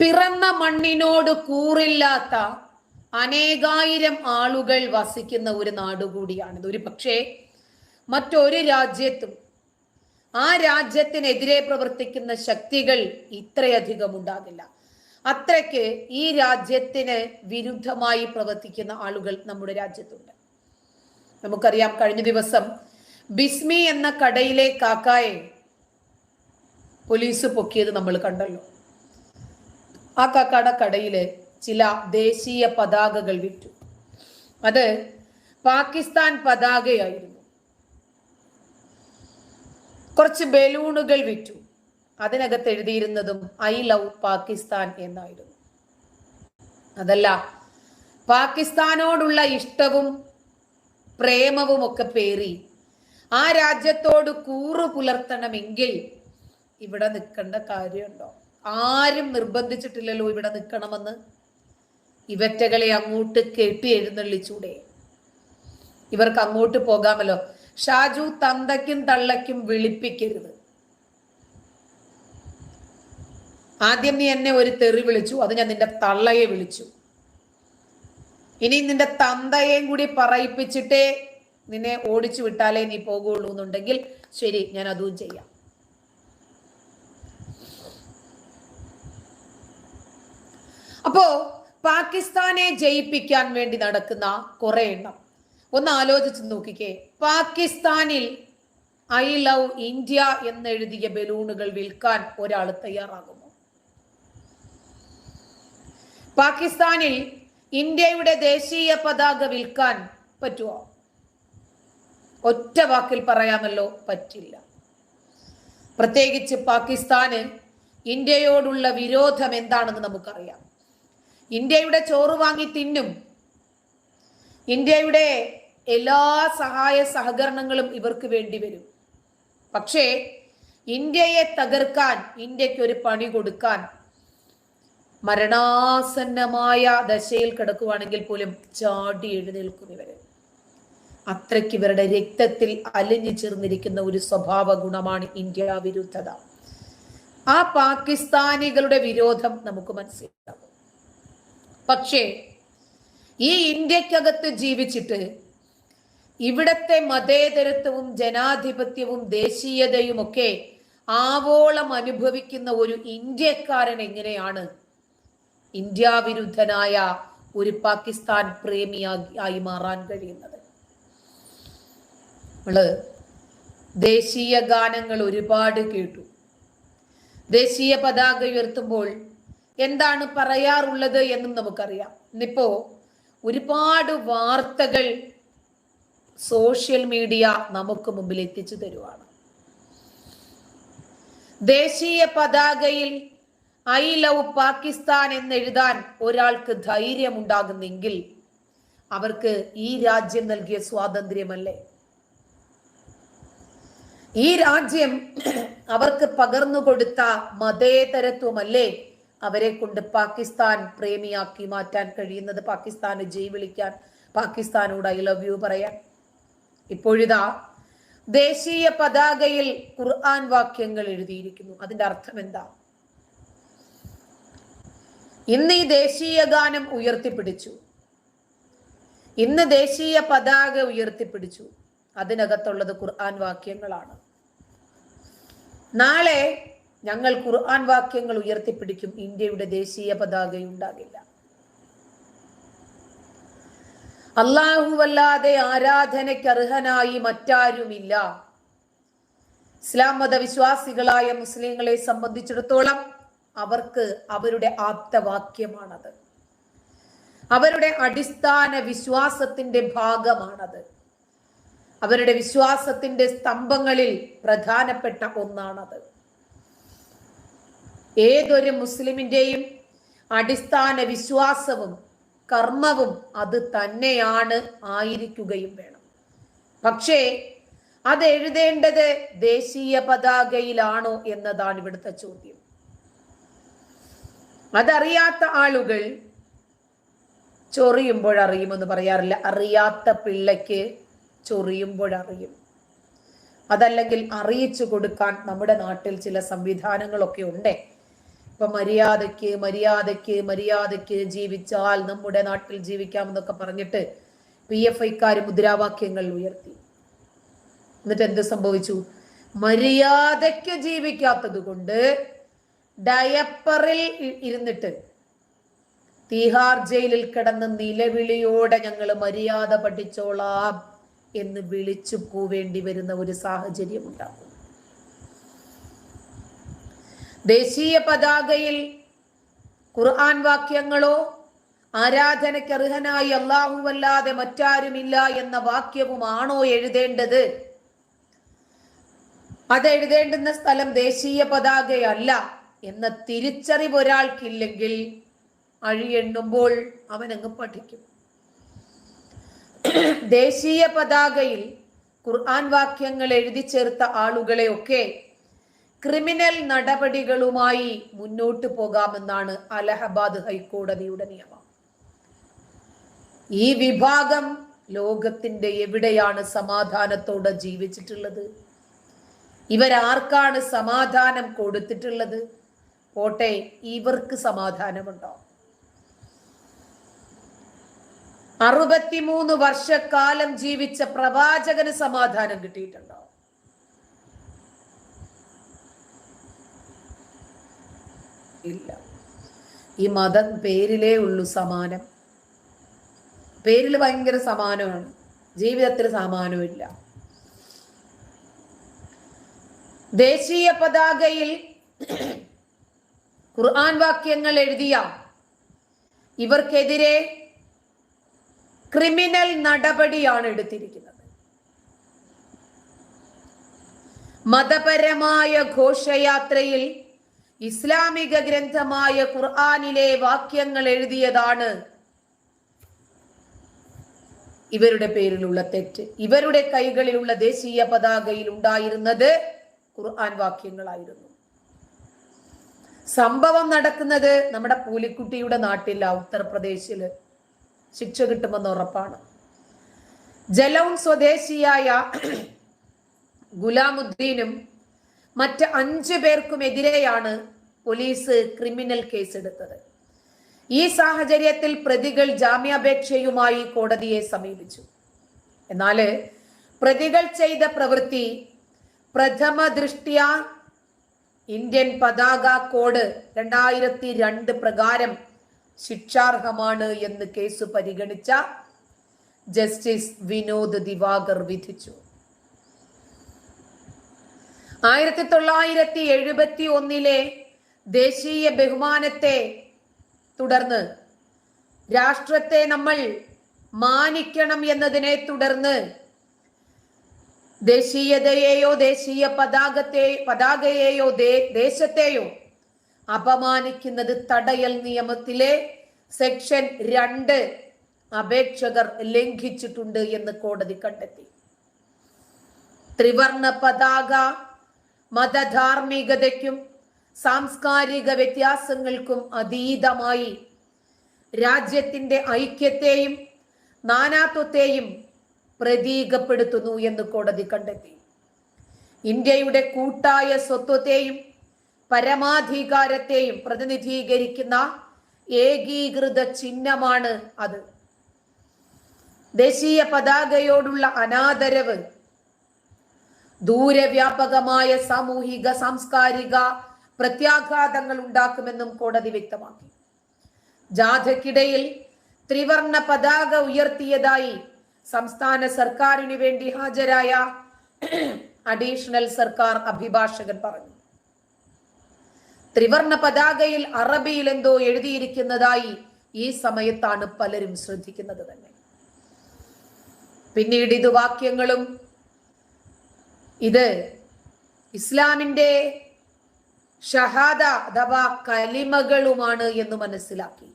പിറന്ന മണ്ണിനോട് കൂറില്ലാത്ത അനേകായിരം ആളുകൾ വസിക്കുന്ന ഒരു നാടുകൂടിയാണിത്. ഒരു പക്ഷേ മറ്റൊരു രാജ്യത്തും ആ രാജ്യത്തിനെതിരെ പ്രവർത്തിക്കുന്ന ശക്തികൾ ഇത്രയധികം ഉണ്ടാകില്ല. അത്രയ്ക്ക് ഈ രാജ്യത്തിന് വിരുദ്ധമായി പ്രവർത്തിക്കുന്ന ആളുകൾ നമ്മുടെ രാജ്യത്തുണ്ട്. നമുക്കറിയാം, കഴിഞ്ഞ ദിവസം ബിസ്മി എന്ന കടയിലെ കാക്കായെ പോലീസ് പൊക്കിയത് നമ്മൾ കണ്ടല്ലോ. ആ കാക്കയുടെ കടയില് ചില ദേശീയ പതാകകൾ വിറ്റു. അത് പാകിസ്ഥാൻ പതാകയായിരുന്നു. കുറച്ച് ബലൂണുകൾ വിറ്റു. അതിനകത്ത് എഴുതിയിരുന്നതും ഐ ലവ് പാകിസ്ഥാൻ എന്നായിരുന്നു. അതല്ല, പാകിസ്ഥാനോടുള്ള ഇഷ്ടവും പ്രേമവും ഒക്കെ പേറി ആ രാജ്യത്തോട് കൂറു പുലർത്തണമെങ്കിൽ ഇവിടെ നിൽക്കേണ്ട കാര്യമുണ്ടോ? ആരും നിർബന്ധിച്ചിട്ടില്ലല്ലോ ഇവിടെ നിൽക്കണമെന്ന്. ഇവറ്റകളെ അങ്ങോട്ട് കെട്ടി എഴുന്നള്ളിച്ചൂടെ? ഇവർക്ക് അങ്ങോട്ട് പോകാമല്ലോ. ഷാജു, തന്തയ്ക്കും തള്ളയ്ക്കും വിളിപ്പിക്കരുത്. ആദ്യം നീ എന്നെ ഒരു തെറി വിളിച്ചു, അത് ഞാൻ നിന്റെ തള്ളയെ വിളിച്ചു. ഇനി നിന്റെ തന്തയെയും കൂടി പറയിപ്പിച്ചിട്ടേ നിന്നെ ഓടിച്ചു വിട്ടാലേ നീ പോകുള്ളൂ എന്നുണ്ടെങ്കിൽ ശരി, ഞാൻ അതും ചെയ്യാം. അപ്പോ പാകിസ്ഥാനെ ജയിപ്പിക്കാൻ വേണ്ടി നടക്കുന്ന കുറെ എണ്ണം ഒന്ന് ആലോചിച്ച് നോക്കിക്കേ. പാകിസ്ഥാനിൽ ഐ ലവ് ഇന്ത്യ എന്നെഴുതിയ ബലൂണുകൾ വിൽക്കാൻ ഒരാൾ തയ്യാറാകുമോ? പാകിസ്ഥാനിൽ ഇന്ത്യയുടെ ദേശീയ പതാക വിൽക്കാൻ പറ്റുമോ? ഒറ്റ വാക്കിൽ പറയാമല്ലോ, പറ്റില്ല. പ്രത്യേകിച്ച് പാകിസ്ഥാന് ഇന്ത്യയോടുള്ള വിരോധം എന്താണെന്ന് നമുക്കറിയാം. ഇന്ത്യയുടെ ചോറ് വാങ്ങി തിന്നും. ഇന്ത്യയുടെ എല്ലാ സഹായ സഹകരണങ്ങളും ഇവർക്ക് വേണ്ടി വരും. പക്ഷേ ഇന്ത്യയെ തകർക്കാൻ, ഇന്ത്യക്ക് ഒരു പണി കൊടുക്കാൻ മരണാസന്നമായ ദശയിൽ കിടക്കുവാണെങ്കിൽ പോലും ചാടി എഴുന്നേൽക്കും ഇവര്. അത്രയ്ക്ക് ഇവരുടെ രക്തത്തിൽ അലിഞ്ഞു ചേർന്നിരിക്കുന്ന ഒരു സ്വഭാവ ഗുണമാണ് ഇന്ത്യ വിരുദ്ധത. ആ പാകിസ്ഥാനികളുടെ വിരോധം നമുക്ക് മനസ്സിലാകും. പക്ഷേ ഈ ഇന്ത്യക്കകത്ത് ജീവിച്ചിട്ട് ഇവിടത്തെ മതേതരത്വവും ജനാധിപത്യവും ദേശീയതയും ഒക്കെ ആവോളം അനുഭവിക്കുന്ന ഒരു ഇന്ത്യക്കാരൻ എങ്ങനെയാണ് ഇന്ത്യ വിരുദ്ധനായ ഒരു പാകിസ്ഥാൻ പ്രേമിയായി മാറാൻ കഴിയുന്നത്? നമ്മള് ദേശീയ ഗാനങ്ങൾ ഒരുപാട് കേട്ടു. ദേശീയ പതാക ഉയർത്തുമ്പോൾ എന്താണ് പറയാറുള്ളത് എന്നും നമുക്കറിയാം. ഇന്നിപ്പോ ഒരുപാട് വാർത്തകൾ സോഷ്യൽ മീഡിയ നമുക്ക് മുമ്പിൽ എത്തിച്ചു തരുവാണ്. ദേശീയ പതാകയിൽ ഐ ലവ് പാകിസ്ഥാൻ എന്നെഴുതാൻ ഒരാൾക്ക് ധൈര്യമുണ്ടാകുന്നെങ്കിൽ അവർക്ക് ഈ രാജ്യം നൽകിയ സ്വാതന്ത്ര്യമല്ലേ? ഈ രാജ്യം അവർക്ക് പകർന്നു കൊടുത്ത മതേതരത്വമല്ലേ അവരെ കൊണ്ട് പാകിസ്ഥാൻ പ്രേമിയാക്കി മാറ്റാൻ കഴിയുന്നത്? പാകിസ്ഥാന് ജയ് വിളിക്കാൻ, പാകിസ്ഥാനോട് ഐ ലവ് യു പറയാൻ. ഇപ്പോഴിതാ ദേശീയ പതാകയിൽ ഖുർആൻ വാക്യങ്ങൾ എഴുതിയിരിക്കുന്നു. അതിന്റെ അർത്ഥം എന്താ? ഇന്ന് ഈ ദേശീയ ഗാനം ഉയർത്തിപ്പിടിച്ചു, ഇന്ന് ദേശീയ പതാക ഉയർത്തിപ്പിടിച്ചു. അതിനകത്തുള്ളത് ഖുർആൻ വാക്യങ്ങളാണ്. നാളെ ഞങ്ങൾ ഖുർആൻ വാക്യങ്ങൾ ഉയർത്തിപ്പിടിക്കും, ഇന്ത്യയുടെ ദേശീയ പതാക ഉണ്ടാകില്ല. അല്ലാഹുവല്ലാതെ ആരാധനയ്ക്ക് അർഹനായി മറ്റാരുമില്ല. ഇസ്ലാം മതവിശ്വാസികളായ മുസ്ലിങ്ങളെ സംബന്ധിച്ചിടത്തോളം അവർക്ക് അവരുടെ ആപ്തവാക്യമാണത്, അവരുടെ അടിസ്ഥാന വിശ്വാസത്തിന്റെ ഭാഗമാണത്, അവരുടെ വിശ്വാസത്തിന്റെ സ്തംഭങ്ങളിൽ പ്രധാനപ്പെട്ട ഒന്നാണത്. ഏതൊരു മുസ്ലിമിന്റെയും അടിസ്ഥാന വിശ്വാസവും കർമ്മവും അത് തന്നെയാണ്, ആയിരിക്കുകയും വേണം. പക്ഷേ അത് എഴുതേണ്ടത് ദേശീയ പതാകയിലാണോ എന്നതാണ് ഇവിടുത്തെ ചോദ്യം. അതറിയാത്ത ആളുകൾ ചൊറിയുമ്പോഴറിയുമെന്ന് പറയാറില്ല. അറിയാത്ത പിള്ളയ്ക്ക് ചൊറിയുമ്പോഴറിയും. അതല്ലെങ്കിൽ അറിയിച്ചു കൊടുക്കാൻ നമ്മുടെ നാട്ടിൽ ചില സംവിധാനങ്ങളൊക്കെ ഉണ്ട്. ഇപ്പൊ മര്യാദയ്ക്ക് ജീവിച്ചാൽ നമ്മുടെ നാട്ടിൽ ജീവിക്കാമെന്നൊക്കെ പറഞ്ഞിട്ട് PFIക്കാര് മുദ്രാവാക്യങ്ങൾ ഉയർത്തി. എന്നിട്ട് എന്ത് സംഭവിച്ചു? മര്യാദയ്ക്ക് ജീവിക്കാത്തത് കൊണ്ട് ഡയപ്പറിൽ ഇരുന്നിട്ട് തീഹാർ ജയിലിൽ കിടന്ന് നിലവിളിയോടെ ഞങ്ങൾ മര്യാദ പഠിച്ചോളാം എന്ന് വിളിച്ചു പോവേണ്ടി വരുന്ന ഒരു സാഹചര്യം ഉണ്ടാകും. ദേശീയ പതാകയിൽ ഖുർആൻ വാക്യങ്ങളോ ആരാധനയ്ക്ക് അർഹനായി അല്ലാഹുവല്ലാതെ മറ്റാരുമില്ല എന്ന വാക്യവുമാണോ എഴുതേണ്ടത്? അത് എഴുതേണ്ടുന്ന സ്ഥലം ദേശീയ പതാകയല്ല എന്ന തിരിച്ചറിവ് ഒരാൾക്കില്ലെങ്കിൽ അഴിയെണ്ണുമ്പോൾ അവനങ്ങ് പഠിക്കും. ദേശീയ പതാകയിൽ ഖുർആൻ വാക്യങ്ങൾ എഴുതി ചേർത്ത ആളുകളെയൊക്കെ ക്രിമിനൽ നടപടികളുമായി മുന്നോട്ട് പോകാമെന്നാണ് അലഹബാദ് ഹൈക്കോടതിയുടെ നിയമം. ഈ വിഭാഗം ലോകത്തിന്റെ എവിടെയാണ് സമാധാനത്തോടെ ജീവിച്ചിട്ടുള്ളത്? ഇവരാർക്കാണ് സമാധാനം കൊടുത്തിട്ടുള്ളത്? പോട്ടെ, ഇവർക്ക് സമാധാനമുണ്ടോ? 63 വർഷക്കാലം ജീവിച്ച പ്രവാചകന് സമാധാനം കിട്ടിയിട്ടുണ്ടോ? ഇല്ല. ഈ മതം പേരിലേ ഉള്ളൂ സമാനം. പേരിൽ ഭയങ്കര സമാനമാണ്, ജീവിതത്തിൽ സമാനമില്ല. ദേശീയ പതാകയിൽ ഖുർആൻ വാക്യങ്ങൾ എഴുതിയ ഇവർക്കെതിരെ ക്രിമിനൽ നടപടിയാണ് എടുത്തിരിക്കുന്നത്. മതപരമായ ഘോഷയാത്രയിൽ ഇസ്ലാമിക ഗ്രന്ഥമായ ഖുർആനിലെ വാക്യങ്ങൾ എഴുതിയതാണ് ഇവരുടെ പേരിലുള്ള തെറ്റ്. ഇവരുടെ കൈകളിലുള്ള ദേശീയ പതാകയിൽ ഉണ്ടായിരുന്നത് ഖുർആൻ വാക്യങ്ങളായിരുന്നു. സംഭവം നടക്കുന്നത് നമ്മുടെ പൂലിക്കുട്ടിയുടെ നാട്ടില, ഉത്തർപ്രദേശില്. ശിക്ഷ കിട്ടുമെന്ന് ഉറപ്പാണ്. ജലൗൻ സ്വദേശിയായ ഗുലാമുദ്ദീനും മറ്റ് 5 പേർക്കുമെതിരെയാണ് പോലീസ് ക്രിമിനൽ കേസ് എടുത്തത്. ഈ സാഹചര്യത്തിൽ പ്രതികൾ ജാമ്യാപേക്ഷയുമായി കോടതിയെ സമീപിച്ചു. എന്നാൽ പ്രതികൾ ചെയ്ത പ്രവൃത്തി പ്രഥമ ദൃഷ്ട്യാ ഇന്ത്യൻ പതാക കോഡ് 2002 പ്രകാരം ശിക്ഷാർഹമാണ് എന്ന് കേസ് പരിഗണിച്ച ജസ്റ്റിസ് വിനോദ് ദിവാകർ വിധിച്ചു. 1971 ദേശീയ ബഹുമാനത്തെ തുടർന്ന് രാഷ്ട്രത്തെ നമ്മൾ മാനിക്കണം എന്നതിനെ തുടർന്ന് ദേശീയതയെയോ ദേശീയ പതാകയെയോ ദേശത്തെയോ അപമാനിക്കുന്നത് തടയൽ നിയമത്തിലെ സെക്ഷൻ 2 അപേക്ഷകർ ലംഘിച്ചിട്ടുണ്ട് എന്ന് കോടതി കണ്ടെത്തി. ത്രിവർണ പതാക മതധാർമ്മികതയ്ക്കും സാംസ്കാരിക വ്യത്യാസങ്ങൾക്കും അതീതമായി രാജ്യത്തിന്റെ ഐക്യത്തെയും നാനാത്വത്തെയും പ്രതീകപ്പെടുത്തുന്നു എന്ന് കോടതി കണ്ടെത്തി. ഇന്ത്യയുടെ കൂട്ടായ സ്വത്വത്തെയും പരമാധികാരത്തെയും പ്രതിനിധീകരിക്കുന്ന ഏകീകൃത ചിഹ്നമാണ് അത്. ദേശീയ പതാകയോടുള്ള അനാദരവ് ദൂരവ്യാപകമായ സാമൂഹിക സാംസ്കാരിക പ്രത്യാഘാതങ്ങൾ ഉണ്ടാക്കുമെന്നും കോടതി വ്യക്തമാക്കി. ജാഥയ്ക്കിടയിൽ ത്രിവർണ പതാക ഉയർത്തിയതായി സംസ്ഥാന സർക്കാരിന് വേണ്ടി ഹാജരായ അഡീഷണൽ സർക്കാർ അഭിഭാഷകൻ പറഞ്ഞു. ത്രിവർണ പതാകയിൽ അറബിയിൽ എന്തോ എഴുതിയിരിക്കുന്നതായി ഈ സമയത്താണ് പലരും ശ്രദ്ധിക്കുന്നത് തന്നെ. പിന്നീട് ഇത് വാക്യങ്ങളും ഇത് ഇസ്ലാമിന്റെ ഷഹാദ അഥവാ കലിമകളുമാണ് എന്ന് മനസ്സിലാക്കി.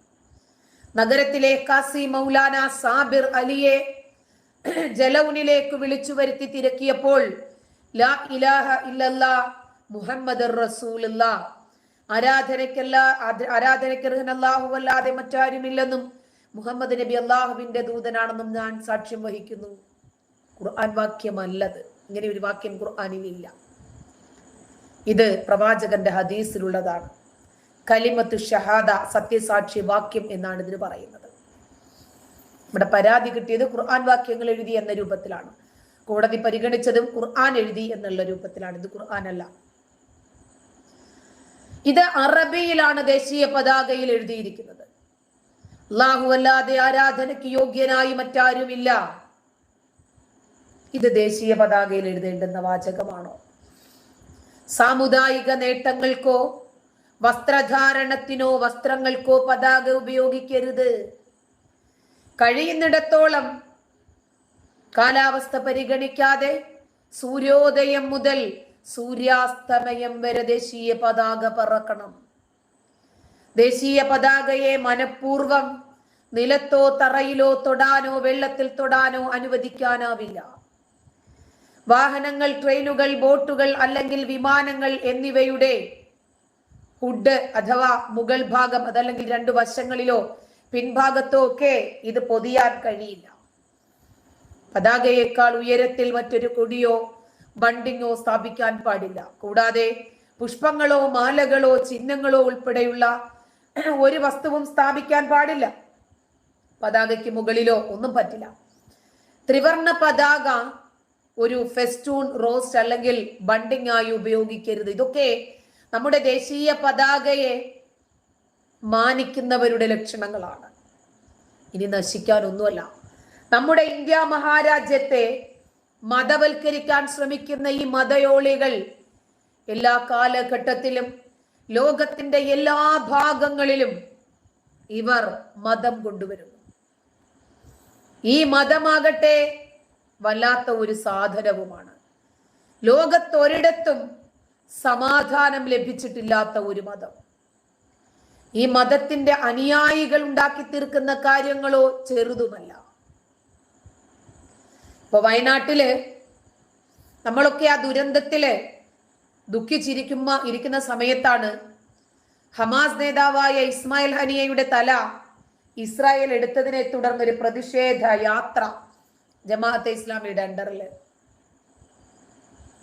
നഗരത്തിലെ കാസി മൗലാന സാബിർ അലിയെ ജലൗനിലേക്ക് വിളിച്ചു വരുത്തി തിരക്കിയപ്പോൾ ലാ ഇലാഹ ഇല്ലല്ലാ മുഹമ്മദ് റസൂലുള്ളാഹ്, ആരാധനയ്ക്ക് അല്ലാഹുവല്ലാതെ മറ്റാരുമില്ലെന്നും മുഹമ്മദ് നബി അള്ളാഹുവിന്റെ ദൂതനാണെന്നും ഞാൻ സാക്ഷ്യം വഹിക്കുന്നു. ഖുർആൻ വാക്യമല്ലത്. ഇങ്ങനെ ഒരു വാക്യം ഖുർആനിൽ ഇല്ല. ഇത് പ്രവാചകന്റെ ഹദീസിലുള്ളതാണ്. കലിമത്തു ഷഹാദ, സത്യസാക്ഷി വാക്യം എന്നാണ് ഇതിന് പറയുന്നത്. ഇവിടെ പരാതി കിട്ടിയത് ഖുർആൻ വാക്യങ്ങൾ എഴുതി എന്ന രൂപത്തിലാണ്. കോടതി പരിഗണിച്ചതും ഖുർആൻ എഴുതി എന്നുള്ള രൂപത്തിലാണ്. ഇത് ഖുർആൻ അല്ല. ഇത് അറബിയിലാണ് ദേശീയ പതാകയിൽ എഴുതിയിരിക്കുന്നത്. അല്ലാഹു അല്ലാതെ ആരാധനയ്ക്ക് യോഗ്യനായി മറ്റാരുമില്ല. ഇത് ദേശീയ പതാകയിൽ എഴുതേണ്ടുന്ന വാചകമാണോ? സാമുദായിക നേട്ടങ്ങൾക്കോ വസ്ത്രധാരണത്തിനോ വസ്ത്രങ്ങൾക്കോ പതാക ഉപയോഗിക്കരുത്. കഴിയുന്നിടത്തോളം കാലാവസ്ഥ പരിഗണിക്കാതെ സൂര്യോദയം മുതൽ സൂര്യാസ്തമയം വരെ ദേശീയ പതാക പറക്കണം. ദേശീയ പതാകയെ മനഃപൂർവം നിലത്തോ തറയിലോ തൊടാനോ വെള്ളത്തിൽ തൊടാനോ അനുവദിക്കാനാവില്ല. വാഹനങ്ങൾ, ട്രെയിനുകൾ, ബോട്ടുകൾ അല്ലെങ്കിൽ വിമാനങ്ങൾ എന്നിവയുടെ ഹുഡ് അഥവാ മുകൾ ഭാഗം, അതല്ലെങ്കിൽ രണ്ടു വശങ്ങളിലോ പിൻഭാഗത്തോ ഒക്കെ ഇത് പൊതിയാൻ കഴിയില്ല. പതാകയേക്കാൾ ഉയരത്തിൽ മറ്റൊരു കൊടിയോ ബണ്ടിങ്ങോ സ്ഥാപിക്കാൻ പാടില്ല. കൂടാതെ പുഷ്പങ്ങളോ മാലകളോ ചിഹ്നങ്ങളോ ഉൾപ്പെടെയുള്ള ഒരു വസ്തുവും സ്ഥാപിക്കാൻ പാടില്ല. പതാകയ്ക്ക് മുകളിലോ ഒന്നും പറ്റില്ല. ത്രിവർണ പതാക ഒരു ഫെസ്റ്റൂൺ, റോസ്റ്റ് അല്ലെങ്കിൽ ബണ്ടിങ് ആയി ഉപയോഗിക്കരുത്. ഇതൊക്കെ നമ്മുടെ ദേശീയ പതാകയെ മാനിക്കുന്നവരുടെ ലക്ഷണങ്ങളാണ്. ഇനി നശിക്കാനൊന്നുമല്ല. നമ്മുടെ ഇന്ത്യ മഹാരാജ്യത്തെ മതവൽക്കരിക്കാൻ ശ്രമിക്കുന്ന ഈ മതയോളികൾ എല്ലാ കാലഘട്ടത്തിലും ലോകത്തിന്റെ എല്ലാ ഭാഗങ്ങളിലും ഇവർ മതം കൊണ്ടുവരുന്നു. ഈ മതമാകട്ടെ വല്ലാത്ത ഒരു സാധനവുമാണ്. ലോകത്തൊരിടത്തും സമാധാനം ലഭിച്ചിട്ടില്ലാത്ത ഒരു മതം. ഈ മതത്തിന്റെ അനുയായികൾ ഉണ്ടാക്കി തീർക്കുന്ന കാര്യങ്ങളോ ചെറുതുമല്ല. ഇപ്പൊ വയനാട്ടില് നമ്മളൊക്കെ ആ ദുരന്തത്തില് ഇരിക്കുന്ന സമയത്താണ് ഹമാസ് നേതാവായ ഇസ്മായിൽ ഹനിയയുടെ തല ഇസ്രായേൽ എടുത്തതിനെ തുടർന്ന് ഒരു പ്രതിഷേധ യാത്ര ജമാഅത്തെ ഇസ്ലാമിയുടെ അണ്ടറില്.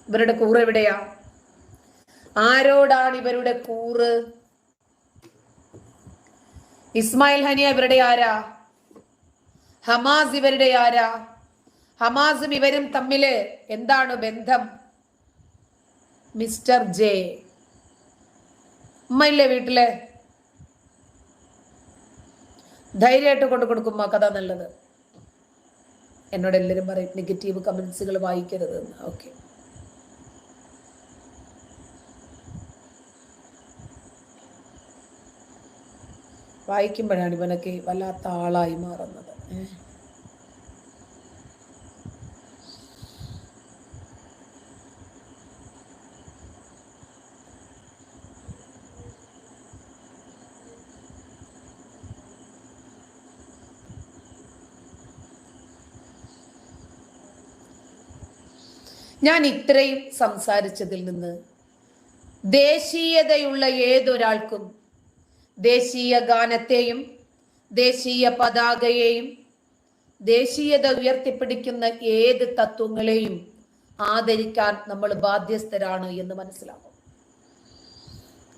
ഇവരുടെ കൂറ് എവിടെയാ? ആരോടാണ് ഇവരുടെ കൂറ്? ഇസ്മായിൽ ഹനിയ ഇവരുടെ ആരാ? ഹമാസ് ഇവരുടെ ആരാ? ഹമാസും ഇവരും തമ്മില് എന്താണ് ബന്ധം? മിസ്റ്റർ ജെ ഉമ്മയില്ലേ വീട്ടില്? ധൈര്യമായിട്ട് കൊണ്ടു കൊടുക്കുമ്പോ കഥ നല്ലത്. എന്നോട് എല്ലാവരും പറയും നെഗറ്റീവ് കമന്റ്സുകൾ വായിക്കരുത്. ഓക്കെ, വായിക്കുമ്പോഴാണ് ഇവനൊക്കെ വല്ലാത്ത ആളായി മാറുന്നത്. ഞാൻ ഇത്രയും സംസാരിച്ചതിൽ നിന്ന് ദേശീയതയുള്ള ഏതൊരാൾക്കും ദേശീയ ഗാനത്തെയും ദേശീയ പതാകയെയും ദേശീയത ഉയർത്തിപ്പിടിക്കുന്ന ഏത് തത്വങ്ങളെയും ആദരിക്കാൻ നമ്മൾ ബാധ്യസ്ഥരാണ് എന്ന് മനസ്സിലാക്കും.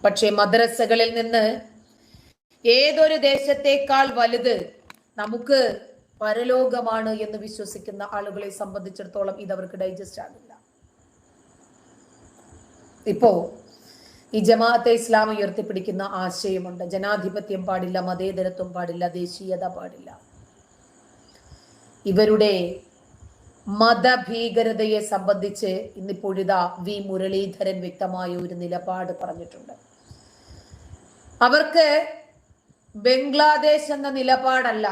പക്ഷേ മദ്രസകളിൽ നിന്ന് ഏതൊരു ദേശത്തേക്കാൾ വലുത് നമുക്ക് പരലോകമാണ് എന്ന് വിശ്വസിക്കുന്ന ആളുകളെ സംബന്ധിച്ചിടത്തോളം ഇതവർക്ക് ഡൈജസ്റ്റ് ആകില്ല. ഇപ്പോ ഈ ജമാഅത്തെ ഇസ്ലാം ഉയർത്തിപ്പിടിക്കുന്ന ആശയമുണ്ട്. ജനാധിപത്യം പാടില്ല, മതേതരത്വം പാടില്ല, ദേശീയത പാടില്ല. ഇവരുടെ മതഭീകരതയെ സംബന്ധിച്ച് ഇന്നിപ്പോഴിതാ വി മുരളീധരൻ വ്യക്തമായ ഒരു നിലപാട് പറഞ്ഞിട്ടുണ്ട്. അവർക്ക് ബംഗ്ലാദേശ് എന്ന നിലപാടല്ല,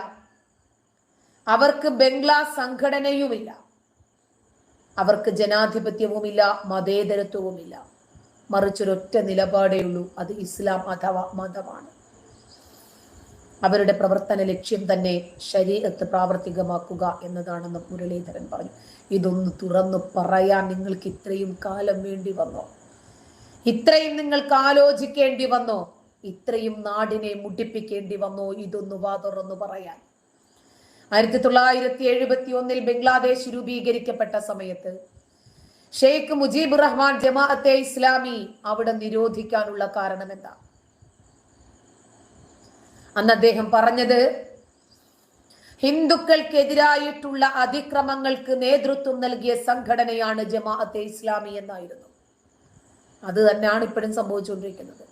അവർക്ക് ബംഗ്ലാ സംഘടനയുമില്ല, അവർക്ക് ജനാധിപത്യവുമില്ല, മതേതരത്വവുമില്ല. മറിച്ചൊരൊറ്റ നിലപാടേ ഉള്ളൂ, അത് ഇസ്ലാം അഥവാ മതമാണ്. അവരുടെ പ്രവർത്തന ലക്ഷ്യം തന്നെ ശരീഅത്ത് പ്രാവർത്തികമാക്കുക എന്നതാണെന്ന് മുരളീധരൻ പറഞ്ഞു. ഇതൊന്ന് തുറന്നു പറയാൻ നിങ്ങൾക്ക് ഇത്രയും കാലം വേണ്ടി വന്നോ? ഇത്രയും നിങ്ങൾക്ക് ആലോചിക്കേണ്ടി വന്നോ? ഇത്രയും നാടിനെ മുടിപ്പിക്കേണ്ടി വന്നോ? ഇതൊന്ന് തുറന്നു പറയാൻ. 1971 ബംഗ്ലാദേശ് രൂപീകരിക്കപ്പെട്ട സമയത്ത് ഷെയ്ഖ് മുജീബുർ റഹ്മാൻ ജമാഅത്തെ ഇസ്ലാമി അവിടെ നിരോധിക്കാനുള്ള കാരണം എന്താ? അന്ന് അദ്ദേഹം പറഞ്ഞത് ഹിന്ദുക്കൾക്കെതിരായിട്ടുള്ള അതിക്രമങ്ങൾക്ക് നേതൃത്വം നൽകിയ സംഘടനയാണ് ജമാഅത്തെ ഇസ്ലാമി എന്നായിരുന്നു. അത് തന്നെയാണ് ഇപ്പോഴും സംഭവിച്ചുകൊണ്ടിരിക്കുന്നത്.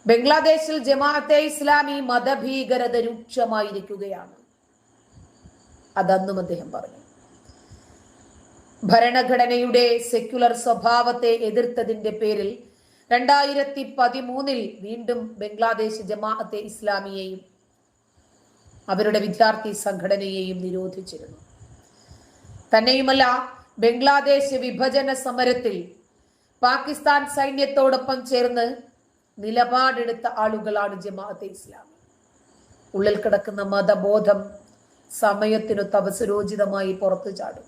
ബംഗ്ലാദേശിൽ ജമാഅത്തെ ഇസ്ലാമി മതഭീകരത രൂക്ഷമായിരിക്കുകയാണ്. അതന്നും അദ്ദേഹം പറഞ്ഞു. ഭരണഘടനയുടെ സെക്യുലർ സ്വഭാവത്തെ എതിർത്തതിന്റെ പേരിൽ 2013 വീണ്ടും ബംഗ്ലാദേശ് ജമാഅത്തെ ഇസ്ലാമിയെയും അവരുടെ വിദ്യാർത്ഥി സംഘടനയെയും നിരോധിച്ചിരുന്നു. തന്നെയുമല്ല, ബംഗ്ലാദേശ് വിഭജന സമരത്തിൽ പാകിസ്ഥാൻ സൈന്യത്തോടൊപ്പം ചേർന്ന് നിലപാടെടുത്ത ആളുകളാണ് ജമാഅത്തെ ഇസ്ലാമി. ഉള്ളിൽ കിടക്കുന്ന മതബോധം സമയത്തിനൊത്ത് അവസരോചിതമായി പുറത്തു ചാടും.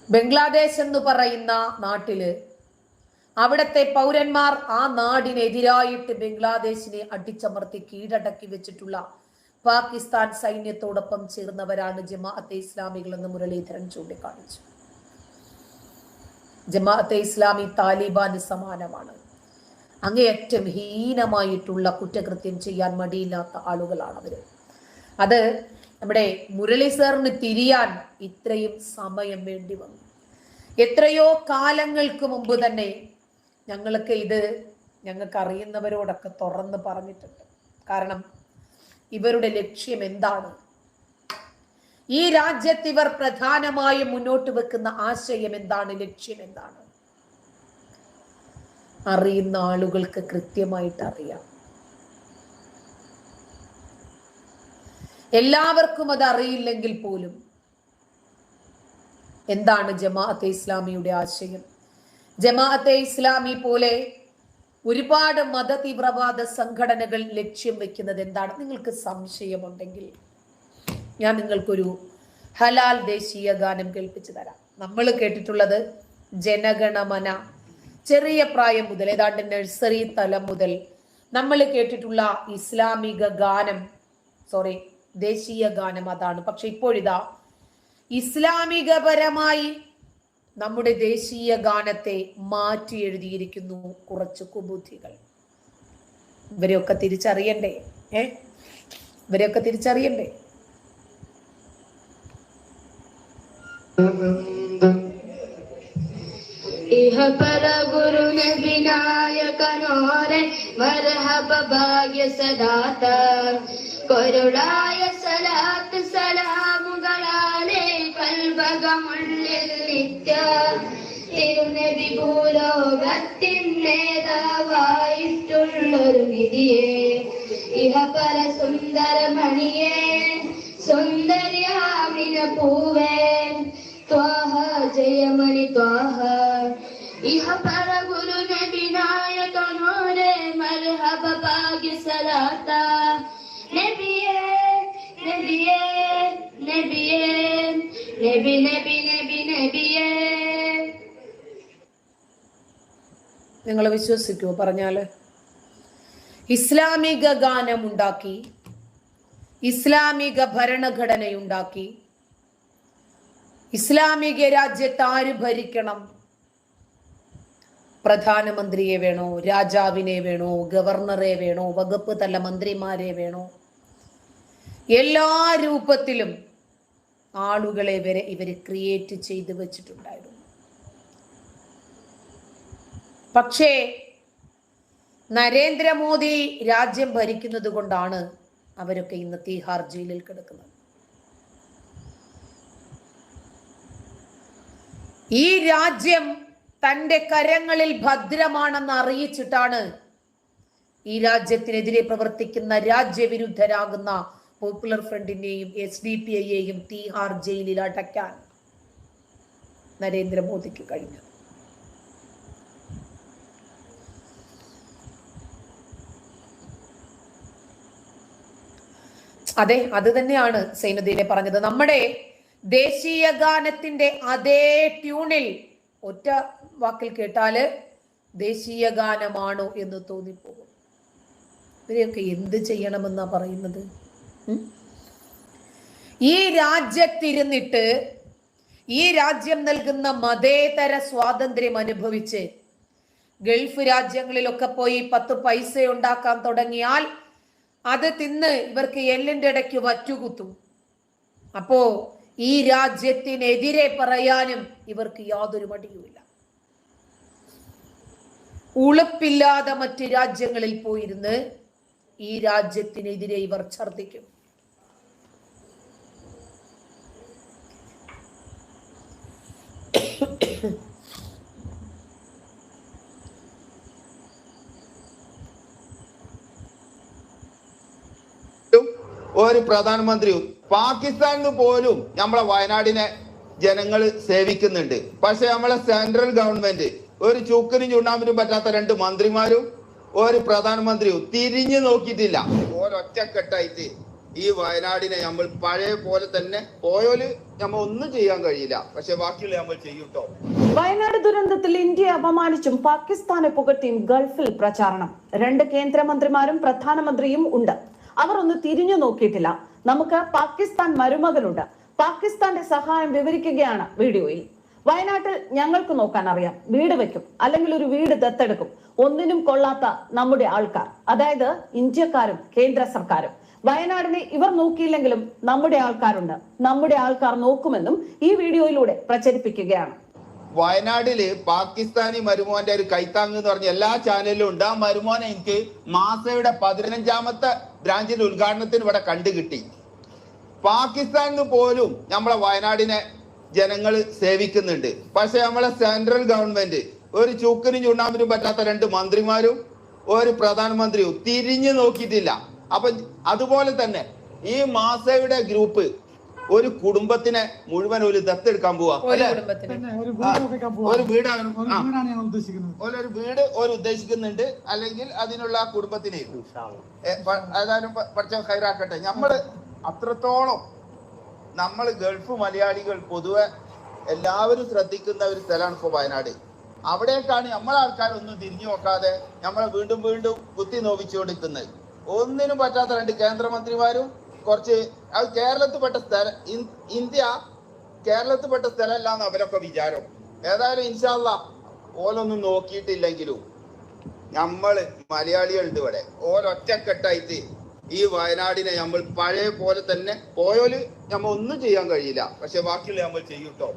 ബംഗ്ലാദേശ് എന്ന് പറയുന്ന നാട്ടില് അവിടത്തെ പൗരന്മാർ ആ നാടിനെതിരായിട്ട് ബംഗ്ലാദേശിനെ അടിച്ചമർത്തി കീഴടക്കി വെച്ചിട്ടുള്ള പാകിസ്ഥാൻ സൈന്യത്തോടൊപ്പം ചേർന്നവരാണ് ജമാഅത്തെ ഇസ്ലാമികൾ എന്ന് മുരളീധരൻ ചൂണ്ടിക്കാണിച്ചു. ജമാഅത്തെ ഇസ്ലാമി താലിബാന് സമാനമാണ്. അങ്ങേയറ്റം ഹീനമായിട്ടുള്ള കുറ്റകൃത്യം ചെയ്യാൻ മടിയില്ലാത്ത ആളുകളാണ് അവര്. അത് നമ്മുടെ മുരളി സാറിന് തിരിയാൻ ഇത്രയും സമയം വേണ്ടി വന്നു. എത്രയോ കാലങ്ങൾക്ക് മുമ്പ് തന്നെ ഞങ്ങൾക്ക് അറിയുന്നവരോടൊക്കെ തുറന്ന് പറഞ്ഞിട്ടുണ്ട്. കാരണം ഇവരുടെ ലക്ഷ്യം എന്താണ്, ഈ രാജ്യത്ത് ഇവർ പ്രധാനമായും മുന്നോട്ട് വെക്കുന്ന ആശയം എന്താണ്, ലക്ഷ്യം എന്താണ്, അറിയുന്ന ആളുകൾക്ക് കൃത്യമായിട്ട് അറിയാം. എല്ലാവർക്കും അത് അറിയില്ലെങ്കിൽ പോലും എന്താണ് ജമാഅത്തെ ഇസ്ലാമിയുടെ ആശയം, ജമാഅത്തെ ഇസ്ലാമി പോലെ ഒരുപാട് മത തീവ്രവാദ സംഘടനകൾ ലക്ഷ്യം വെക്കുന്നത് എന്താണ്? നിങ്ങൾക്ക് സംശയമുണ്ടെങ്കിൽ ഞാൻ നിങ്ങൾക്കൊരു ഹലാൽ ദേശീയ ഗാനം കേൾപ്പിച്ചു തരാം. നമ്മൾ കേട്ടിട്ടുള്ളത് ജനഗണമന, ചെറിയ പ്രായം മുതൽ ഏതാണ്ട് നഴ്സറി തലം മുതൽ നമ്മൾ കേട്ടിട്ടുള്ള ഇസ്ലാമിക ഗാനം, ദേശീയ ഗാനം അതാണ്. പക്ഷെ ഇപ്പോഴിതാ ഇസ്ലാമികപരമായി നമ്മുടെ ദേശീയ ഗാനത്തെ മാറ്റി എഴുതിയിരിക്കുന്നു കുറച്ച് കുബുദ്ധികൾ. ഇവരെയൊക്കെ തിരിച്ചറിയണ്ടേ? ഇവരെയൊക്കെ തിരിച്ചറിയണ്ടേ? മർഹബ ഭാഗ്യ സദാത കൊരുളായ സലാത്ത് സലാമുകളാലെ കൽബകമുള്ളിൽ നിത്യ തിരുനബി ഭൂലോകത്തിൻ നേതാവായിട്ടുള്ളൊരു നിധിയെ ഇഹപര സുന്ദരമണിയെ സുന്ദര്യാമിന പൂവേ ത്വാഹ ജയമണി ത്വാഹ ഇഹപര ഗുരു നബി നായകനോരെ മർഹബ ഭാഗ്യ സലാത്ത നബിയേ നബിയേ നബിയേ നബി നബി നബി നബിയേ. നിങ്ങൾ വിശ്വസിക്കുമോ പറഞ്ഞാല്? ഇസ്ലാമിക ഗാനമുണ്ടാക്കി, ഇസ്ലാമിക ഭരണഘടനയുണ്ടാക്കി, ഇസ്ലാമിക രാജ്യത്ത് ആര് ഭരിക്കണം, പ്രധാനമന്ത്രിയെ വേണോ, രാജാവിനെ വേണോ, ഗവർണറെ വേണോ, വകുപ്പ് തല മന്ത്രിമാരെ വേണോ, എല്ലാ രൂപത്തിലും ആളുകളെ വരെ ഇവര് ക്രിയേറ്റ് ചെയ്ത് വെച്ചിട്ടുണ്ടായിരുന്നു. പക്ഷേ നരേന്ദ്രമോദി രാജ്യം ഭരിക്കുന്നത് കൊണ്ടാണ് അവരൊക്കെ ഇന്ന് തീഹാർ ജയിലിൽ കിടക്കുന്നത്. ഈ രാജ്യം തന്റെ കരങ്ങളിൽ ഭദ്രമാണെന്ന് അറിയിച്ചിട്ടാണ് ഈ രാജ്യത്തിനെതിരെ പ്രവർത്തിക്കുന്ന രാജ്യവിരുദ്ധരാകുന്ന പോപ്പുലർ ഫ്രണ്ടിനെയും SDPIയെയും തീഹാർ ജയിലിൽ അടയ്ക്കാൻ നരേന്ദ്രമോദിക്ക് കഴിഞ്ഞു. അതെ, അത് തന്നെയാണ് സൈനുദ്ദീനെ പറഞ്ഞത്. നമ്മുടെ ദേശീയ ഗാനത്തിന്റെ അതേ ട്യൂണിൽ ഒറ്റ വാക്കിൽ കേട്ടാല് ദേശീയ ഗാനമാണോ എന്ന് തോന്നിപ്പോകും. ഇവരെയൊക്കെ എന്ത് ചെയ്യണമെന്നാ പറയുന്നത്? ഈ രാജ്യത്തിരുന്നിട്ട് ഈ രാജ്യം നൽകുന്ന മതേതര സ്വാതന്ത്ര്യം അനുഭവിച്ച് ഗൾഫ് രാജ്യങ്ങളിലൊക്കെ പോയി 10 പൈസ ഉണ്ടാക്കാൻ തുടങ്ങിയാൽ അത് തിന്ന് ഇവർക്ക് എല്ലിന്റെ ഇടയ്ക്ക് വറ്റുകുത്തും. അപ്പോ ഈ രാജ്യത്തിനെതിരെ പറയാനും ഇവർക്ക് യാതൊരു മടിയുമില്ല. ഉളുപ്പില്ലാതെ മറ്റ് രാജ്യങ്ങളിൽ പോയിരുന്ന് ഈ രാജ്യത്തിനെതിരെ ഇവർ ഛർദിക്കും. ഒരു പ്രധാനമന്ത്രിയും പാകിസ്ഥാനിൽ പോലും നമ്മളെ വയനാടിനെ ജനങ്ങൾ സേവിക്കുന്നുണ്ട്. പക്ഷെ നമ്മളെ സെൻട്രൽ ഗവൺമെന്റ് ഒരു ചൂക്കിനും ചുണ്ണാമ്പിനും പറ്റാത്ത 2 മന്ത്രിമാരും ഒരു പ്രധാനമന്ത്രിയും തിരിഞ്ഞു നോക്കിയിട്ടില്ല. ഒരൊറ്റക്കെട്ടായിട്ട് ഈ വയനാടിനെ നമ്മൾ പഴയ പോലെ തന്നെ പോയോല് നമ്മൾ ഒന്നും ചെയ്യാൻ കഴിയില്ല. പക്ഷെ ബാക്കിയുള്ള നമ്മൾ ചെയ്യൂട്ടോ. വയനാട് ദുരന്തത്തിൽ ഇന്ത്യയെ അപമാനിച്ചും പാകിസ്ഥാനെ പുകഴ്ത്തിയും ഗൾഫിൽ പ്രചാരണം. 2 കേന്ദ്രമന്ത്രിമാരും പ്രധാനമന്ത്രിയും ഉണ്ട്. അവർ ഒന്ന് തിരിഞ്ഞു നോക്കിയിട്ടില്ല. നമുക്ക് പാകിസ്ഥാൻ മരുമകനുണ്ട്. പാകിസ്ഥാന്റെ സഹായം വിവരിക്കുകയാണ് വീഡിയോയിൽ. വയനാട്ടിൽ ഞങ്ങൾക്ക് നോക്കാൻ അറിയാം. വീട് വെക്കും, അല്ലെങ്കിൽ ഒരു വീട് ദത്തെടുക്കും. ഒന്നിനും കൊള്ളാത്ത നമ്മുടെ ആൾക്കാർ, അതായത് ഇന്ത്യക്കാരും കേന്ദ്ര സർക്കാരും. വയനാടിനെ ഇവർ നോക്കിയില്ലെങ്കിലും നമ്മുടെ ആൾക്കാരുണ്ട്. നമ്മുടെ ആൾക്കാർ നോക്കുമെന്നും ഈ വീഡിയോയിലൂടെ പ്രചരിപ്പിക്കുകയാണ്. വയനാട്ടില് പാകിസ്ഥാനി മരുമോന്റെ ഒരു കൈത്താങ് എന്ന് പറഞ്ഞ എല്ലാ ചാനലിലും ഉണ്ട്. ആ മരുമോനെ എനിക്ക് മാസയുടെ 15ാമത്തെ ബ്രാഞ്ചിന്റെ ഉദ്ഘാടനത്തിന് ഇവിടെ കണ്ടുകിട്ടി. പാകിസ്ഥാനിൽ പോലും നമ്മളെ വയനാടിനെ ജനങ്ങൾ സേവിക്കുന്നുണ്ട്. പക്ഷെ നമ്മളെ സെൻട്രൽ ഗവൺമെന്റ് ഒരു ചൂക്കിനും ചുണ്ണാമ്പിനും പറ്റാത്ത 2 മന്ത്രിമാരും ഒരു പ്രധാനമന്ത്രിയും തിരിഞ്ഞു നോക്കിയിട്ടില്ല. അപ്പൊ അതുപോലെ തന്നെ ഈ മാസയുടെ ഗ്രൂപ്പ് ഒരു കുടുംബത്തിനെ മുഴുവൻ ഒരു ദത്തെടുക്കാൻ പോവാ. ഒരു വീടാണ് ഒരു വീട് ഉദ്ദേശിക്കുന്നുണ്ട്. അല്ലെങ്കിൽ അതിനുള്ള ആ കുടുംബത്തിനെ ഏതായാലും പഠിച്ച ഹൈറാക്കട്ടെ. നമ്മള് അത്രത്തോളം നമ്മൾ ഗൾഫ് മലയാളികൾ പൊതുവെ എല്ലാവരും ശ്രദ്ധിക്കുന്ന ഒരു സ്ഥലമാണ് ഇപ്പൊ വയനാട്. അവിടേക്കാണ് നമ്മളെ ആൾക്കാരൊന്നും തിരിഞ്ഞു നോക്കാതെ നമ്മളെ വീണ്ടും വീണ്ടും കുത്തി നോവിച്ചുകൊണ്ടിരിക്കുന്നത്. ഒന്നിനും പറ്റാത്ത 2 കേന്ദ്രമന്ത്രിമാരും കുറച്ച് അത് കേരളത്തിൽപ്പെട്ട സ്ഥലം, ഇന്ത്യ കേരളത്തിൽപ്പെട്ട സ്ഥലമല്ല എന്ന് അവരൊക്കെ വിചാരം. ഏതായാലും ഇൻഷാ അല്ലാഹ് ഓലൊന്നും നോക്കിയിട്ടില്ലെങ്കിലും നമ്മള് മലയാളികളുടെ ഇവിടെ ഓരൊറ്റക്കെട്ടായിട്ട് ഈ വയനാടിനെ നമ്മൾ പഴയ പോലെ തന്നെ പോയോല് നമ്മൾ ഒന്നും ചെയ്യാൻ കഴിയില്ല. പക്ഷെ ബാക്കിയുള്ള നമ്മൾ ചെയ്യൂട്ടോ.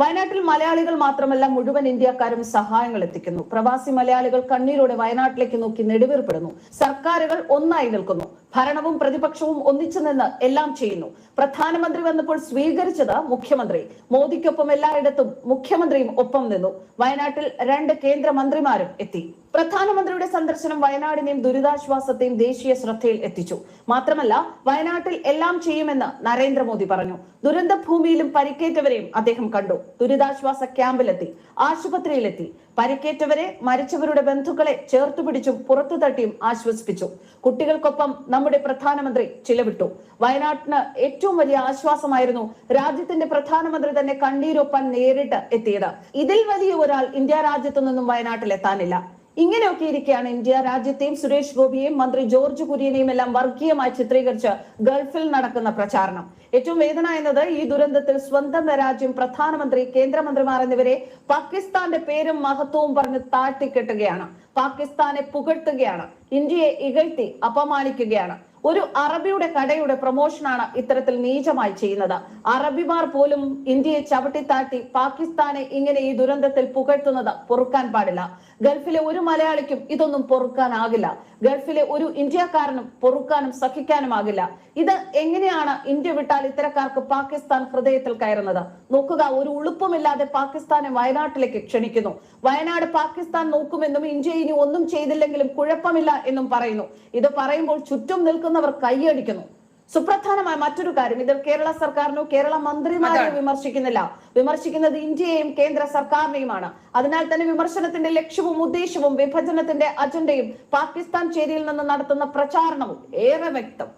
വയനാട്ടിൽ മലയാളികൾ മാത്രമല്ല മുഴുവൻ ഇന്ത്യക്കാരും സഹായങ്ങൾ എത്തിക്കുന്നു. പ്രവാസി മലയാളികൾ കണ്ണീരോടെ വയനാട്ടിലേക്ക് നോക്കി നെടുവീർപ്പെടുന്നു. സർക്കാരുകൾ ഒന്നായി നിൽക്കുന്നു. ഭരണവും പ്രതിപക്ഷവും ഒന്നിച്ചു നിന്ന് എല്ലാം ചെയ്യുന്നു. പ്രധാനമന്ത്രി വന്നപ്പോൾ സ്വീകരിച്ചത് മുഖ്യമന്ത്രി. മോദിക്കൊപ്പം എല്ലായിടത്തും മുഖ്യമന്ത്രിയും ഒപ്പം നിന്നു. വയനാട്ടിൽ 2 കേന്ദ്രമന്ത്രിമാരും എത്തി. പ്രധാനമന്ത്രിയുടെ സന്ദർശനം വയനാടിനെയും ദുരിതാശ്വാസത്തെയും ദേശീയ ശ്രദ്ധയിൽ എത്തിച്ചു. മാത്രമല്ല വയനാട്ടിൽ എല്ലാം ചെയ്യുമെന്ന് നരേന്ദ്രമോദി പറഞ്ഞു. ദുരന്ത ഭൂമിയിലും പരിക്കേറ്റവരെയും അദ്ദേഹം കണ്ടു. ദുരിതാശ്വാസ ക്യാമ്പിലെത്തി, ആശുപത്രിയിലെത്തി. പരിക്കേറ്റവരെ, മരിച്ചവരുടെ ബന്ധുക്കളെ ചേർത്തുപിടിച്ചും പുറത്തു തട്ടിയും ആശ്വസിപ്പിച്ചു. കുട്ടികൾക്കൊപ്പം നമ്മുടെ പ്രധാനമന്ത്രി ചിലവിട്ടു. വയനാട്ടിന് ഏറ്റവും വലിയ ആശ്വാസമായിരുന്നു രാജ്യത്തിന്റെ പ്രധാനമന്ത്രി തന്നെ കണ്ണീരൊപ്പാൻ നേരിട്ട് എത്തിയത്. ഇതിൽ വലിയ ഒരാൾ ഇന്ത്യ രാജ്യത്തു നിന്നും വയനാട്ടിൽ എത്താനില്ല. ഇങ്ങനെയൊക്കെ ഇരിക്കെയാണ് ഇന്ത്യ രാജ്യത്തെയും സുരേഷ് ഗോപിയെയും മന്ത്രി ജോർജ് കുര്യനെയും എല്ലാം വർഗീയമായി ചിത്രീകരിച്ച് ഗൾഫിൽ നടക്കുന്ന പ്രചാരണം. ഏറ്റവും വേദന എന്നത് ഈ ദുരന്തത്തിൽ സ്വന്തം രാജ്യം, പ്രധാനമന്ത്രി, കേന്ദ്രമന്ത്രിമാർ എന്നിവരെ പാകിസ്ഥാന്റെ പേരും മഹത്വവും പറഞ്ഞ് താഴ്ത്തിക്കെട്ടുകയാണ്. പാകിസ്ഥാനെ പുകഴ്ത്തുകയാണ്. ഇന്ത്യയെ ഇകഴ്ത്തി അപമാനിക്കുകയാണ്. ഒരു അറബിയുടെ കടയുടെ പ്രൊമോഷനാണ് ഇത്തരത്തിൽ നീചമായി ചെയ്യുന്നത്. അറബിമാർ പോലും ഇന്ത്യയെ ചവിട്ടിത്താഴ്ത്തി പാകിസ്ഥാനെ ഇങ്ങനെ ഈ ദുരന്തത്തിൽ പുകഴ്ത്തുന്നത് പൊറുക്കാൻ പാടില്ല. ഗൾഫിലെ ഒരു മലയാളിക്കും ഇതൊന്നും പൊറുക്കാനാകില്ല. ഗൾഫിലെ ഒരു ഇന്ത്യക്കാരനും പൊറുക്കാനും സഹിക്കാനുമാകില്ല. ഇത് എങ്ങനെയാണ് ഇന്ത്യ വിട്ടാൽ ഇത്തരക്കാർക്ക് പാകിസ്ഥാൻ ഹൃദയത്തിൽ കയറുന്നത്? നോക്കുക, ഒരു ഉളുപ്പുമില്ലാതെ പാകിസ്ഥാനെ വയനാട്ടിലേക്ക് ക്ഷണിക്കുന്നു. വയനാട് പാകിസ്ഥാൻ നോക്കുമെന്നും ഇന്ത്യ ഇനി ഒന്നും ചെയ്തില്ലെങ്കിലും കുഴപ്പമില്ല എന്നും പറയുന്നു. ഇത് പറയുമ്പോൾ ചുറ്റും നിൽക്കുന്നവർ കൈയടിക്കുന്നു. സുപ്രധാനമായ മറ്റൊരു കാര്യം, ഇതിൽ കേരള സർക്കാരിനോ കേരള മന്ത്രിമാരെയോ വിമർശിക്കുന്നില്ല. വിമർശിക്കുന്നത് ഇന്ത്യയെയും കേന്ദ്ര സർക്കാരിനെയുമാണ്. അതിനാൽ തന്നെ വിമർശനത്തിന്റെ ലക്ഷ്യവും ഉദ്ദേശവും വിഭജനത്തിന്റെ അജണ്ടയും പാകിസ്ഥാൻ ചേരിയിൽ നിന്ന് നടത്തുന്ന പ്രചാരണവും ഏറെ വ്യക്തം.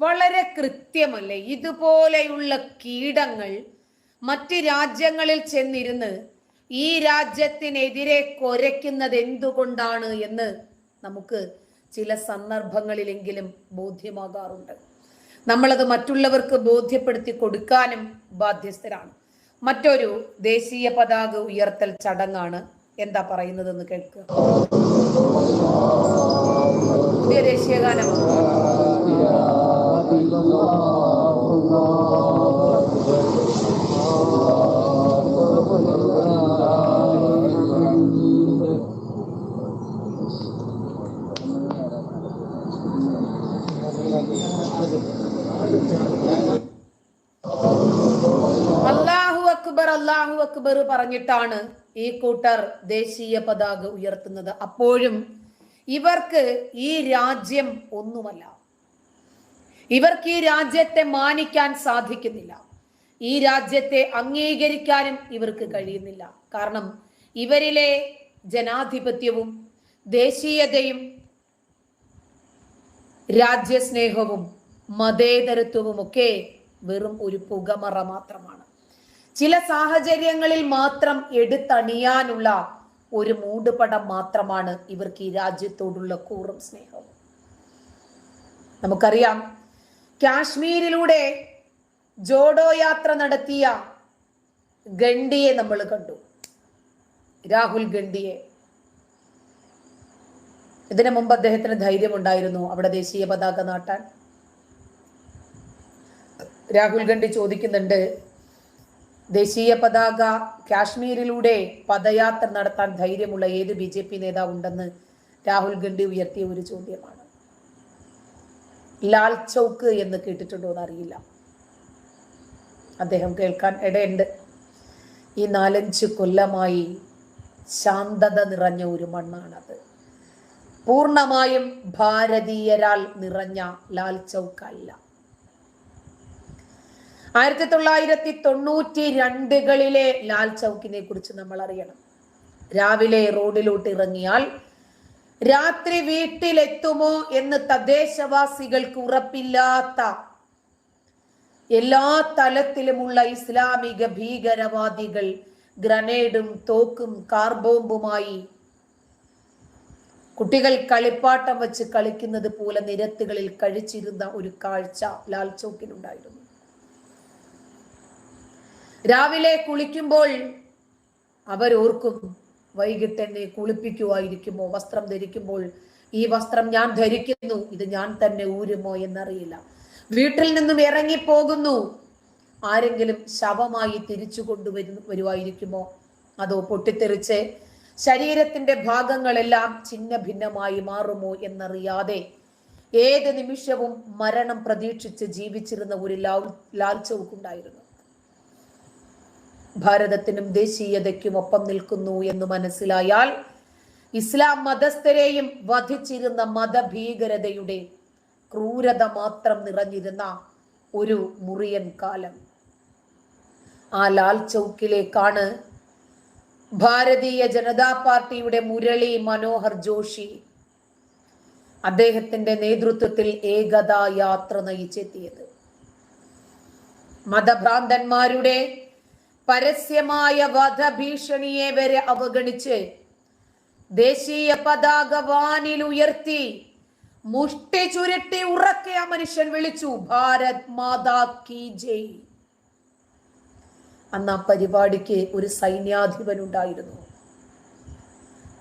വളരെ കൃത്യമല്ലേ? ഇതുപോലെയുള്ള കീടങ്ങൾ മറ്റ് രാജ്യങ്ങളിൽ ചെന്നിരുന്ന് ഈ രാജ്യത്തിനെതിരെ കുരയ്ക്കുന്നത് എന്തുകൊണ്ടാണ് എന്ന് നമുക്ക് ചില സന്ദർഭങ്ങളിലെങ്കിലും ബോധ്യമാകാറുണ്ട്. നമ്മളത് മറ്റുള്ളവർക്ക് ബോധ്യപ്പെടുത്തി കൊടുക്കാനും ബാധ്യസ്ഥരാണ്. മറ്റൊരു ദേശീയ പതാക ഉയർത്തൽ ചടങ്ങാണ് എന്താ പറയുന്നതെന്ന് കേൾക്കുക. പുതിയ ദേശീയഗാനം. അല്ലാഹു അക്ബർ പറഞ്ഞിട്ടാണ് ഈ കൂട്ടർ ദേശീയ പതാക ഉയർത്തുന്നത്. അപ്പോഴും ഇവർക്ക് ഈ രാജ്യം ഒന്നുമല്ല. ഇവർക്ക് ഈ രാജ്യത്തെ മാനിക്കാൻ സാധിക്കുന്നില്ല. ഈ രാജ്യത്തെ അംഗീകരിക്കാനും ഇവർക്ക് കഴിയുന്നില്ല. കാരണം ഇവരിലെ ജനാധിപത്യവും ദേശീയതയും രാജ്യസ്നേഹവും മതേതരത്വവും ഒക്കെ വെറും ഒരു പുകമറ മാത്രമാണ്. ചില സാഹചര്യങ്ങളിൽ മാത്രം എടുത്തണിയാനുള്ള ഒരു മൂടുപടം മാത്രമാണ് ഇവർക്ക് ഈ രാജ്യത്തോടുള്ള കൂറും സ്നേഹവും. നമുക്കറിയാം, കാശ്മീരിലൂടെ ജോഡോ യാത്ര നടത്തിയ ഗണ്ഡിയെ നമ്മൾ കണ്ടു, രാഹുൽ ഗണ്ഡിയെ. ഇതിനു മുമ്പ് അദ്ദേഹത്തിന് ധൈര്യമുണ്ടായിരുന്നു അവിടെ ദേശീയ പതാക നാട്ടാൻ? രാഹുൽ ഗണ്ഡി ചോദിക്കുന്നുണ്ട്, ദേശീയ പതാക കാശ്മീരിലൂടെ പദയാത്ര നടത്താൻ ധൈര്യമുള്ള ഏത് BJP നേതാവ് ഉണ്ടെന്ന് രാഹുൽ ഗണ്ഡി ഉയർത്തിയ ഒരു ചോദ്യമാണ്. ലാൽ ചൗക്ക് എന്ന് കേട്ടിട്ടുണ്ടോ എന്നറിയില്ല, അദ്ദേഹം കേൾക്കാൻ ഇടയുണ്ട്. ഈ 4-5 കൊല്ലമായി ശാന്തത നിറഞ്ഞ ഒരു മണ്ണാണത്. പൂർണ്ണമായും ഭാരതീയരാൽ നിറഞ്ഞ ലാൽ ചൗക്ക് അല്ല. 1992-കളിലെ ലാൽ ചൗക്കിനെ കുറിച്ച് നമ്മൾ അറിയണം. രാവിലെ റോഡിലോട്ട് ഇറങ്ങിയാൽ രാത്രി വീട്ടിലെത്തുമോ എന്ന് തദ്ദേശവാസികൾക്ക് ഉറപ്പില്ലാത്ത എല്ലാ തലത്തിലുമുള്ള ഇസ്ലാമിക ഭീകരവാദികൾ ഗ്രനേഡും തോക്കും കാർ ബോംബുമായി കുട്ടികൾ കളിപ്പാട്ടം വെച്ച് കളിക്കുന്നത് പോലെ നിരത്തുകളിൽ കഴിച്ചിരുന്ന ഒരു കാഴ്ച ലാൽ ചൗക്കിലുണ്ടായിരുന്നു. രാവിലെ കുളിക്കുമ്പോൾ അവരോർക്കും, വൈകിട്ട് എന്നെ കുളിപ്പിക്കുമായിരിക്കുമോ, വസ്ത്രം ധരിക്കുമ്പോൾ ഈ വസ്ത്രം ഞാൻ ധരിക്കുന്നു, ഇത് ഞാൻ തന്നെ ഊരുമോ എന്നറിയില്ല. വീട്ടിൽ നിന്നും ഇറങ്ങിപ്പോകുന്നു, ആരെങ്കിലും ശവമായി തിരിച്ചു വരുമായിരിക്കുമോ, അതോ പൊട്ടിത്തെറിച്ച് ശരീരത്തിന്റെ ഭാഗങ്ങളെല്ലാം ഛിന്ന ഭിന്നമായി മാറുമോ എന്നറിയാതെ ഏത് നിമിഷവും മരണം പ്രതീക്ഷിച്ച് ജീവിച്ചിരുന്ന ഒരു ലാൽ ചൗക്ക് ഉണ്ടായിരുന്നു. ഭാരതത്തിനും ദേശീയതയ്ക്കും ഒപ്പം നിൽക്കുന്നു എന്ന് മനസ്സിലായാൽ ഇസ്ലാം മതസ്ഥരെയും വധിച്ചിരുന്ന മതഭീകരതയുടെ ക്രൂരത മാത്രം നിറഞ്ഞിരുന്ന ഒരു മുറിയൻ കാലം. ആ ലാൽ ചൗക്കിലേക്കാണ് ഭാരതീയ ജനതാ പാർട്ടിയുടെ മുരളി മനോഹർ ജോഷി അദ്ദേഹത്തിന്റെ നേതൃത്വത്തിൽ ഏകതാ യാത്ര നയിച്ചെത്തിയത്. മതഭ്രാന്തന്മാരുടെ പരസ്യമായ വധഭീഷണിയെ വരെ അവഗണിച്ച് ദേശീയ പതാക വാനിൽ ഉയർത്തി മുഷ്ടി ചുരുട്ടി ഉറക്കെ ആ മനുഷ്യൻ വിളിച്ചു, ഭാരത് മാതാ കി ജയ്. അന്ന് ആ പരിപാടിക്ക് ഒരു സൈന്യാധിപൻ ഉണ്ടായിരുന്നു.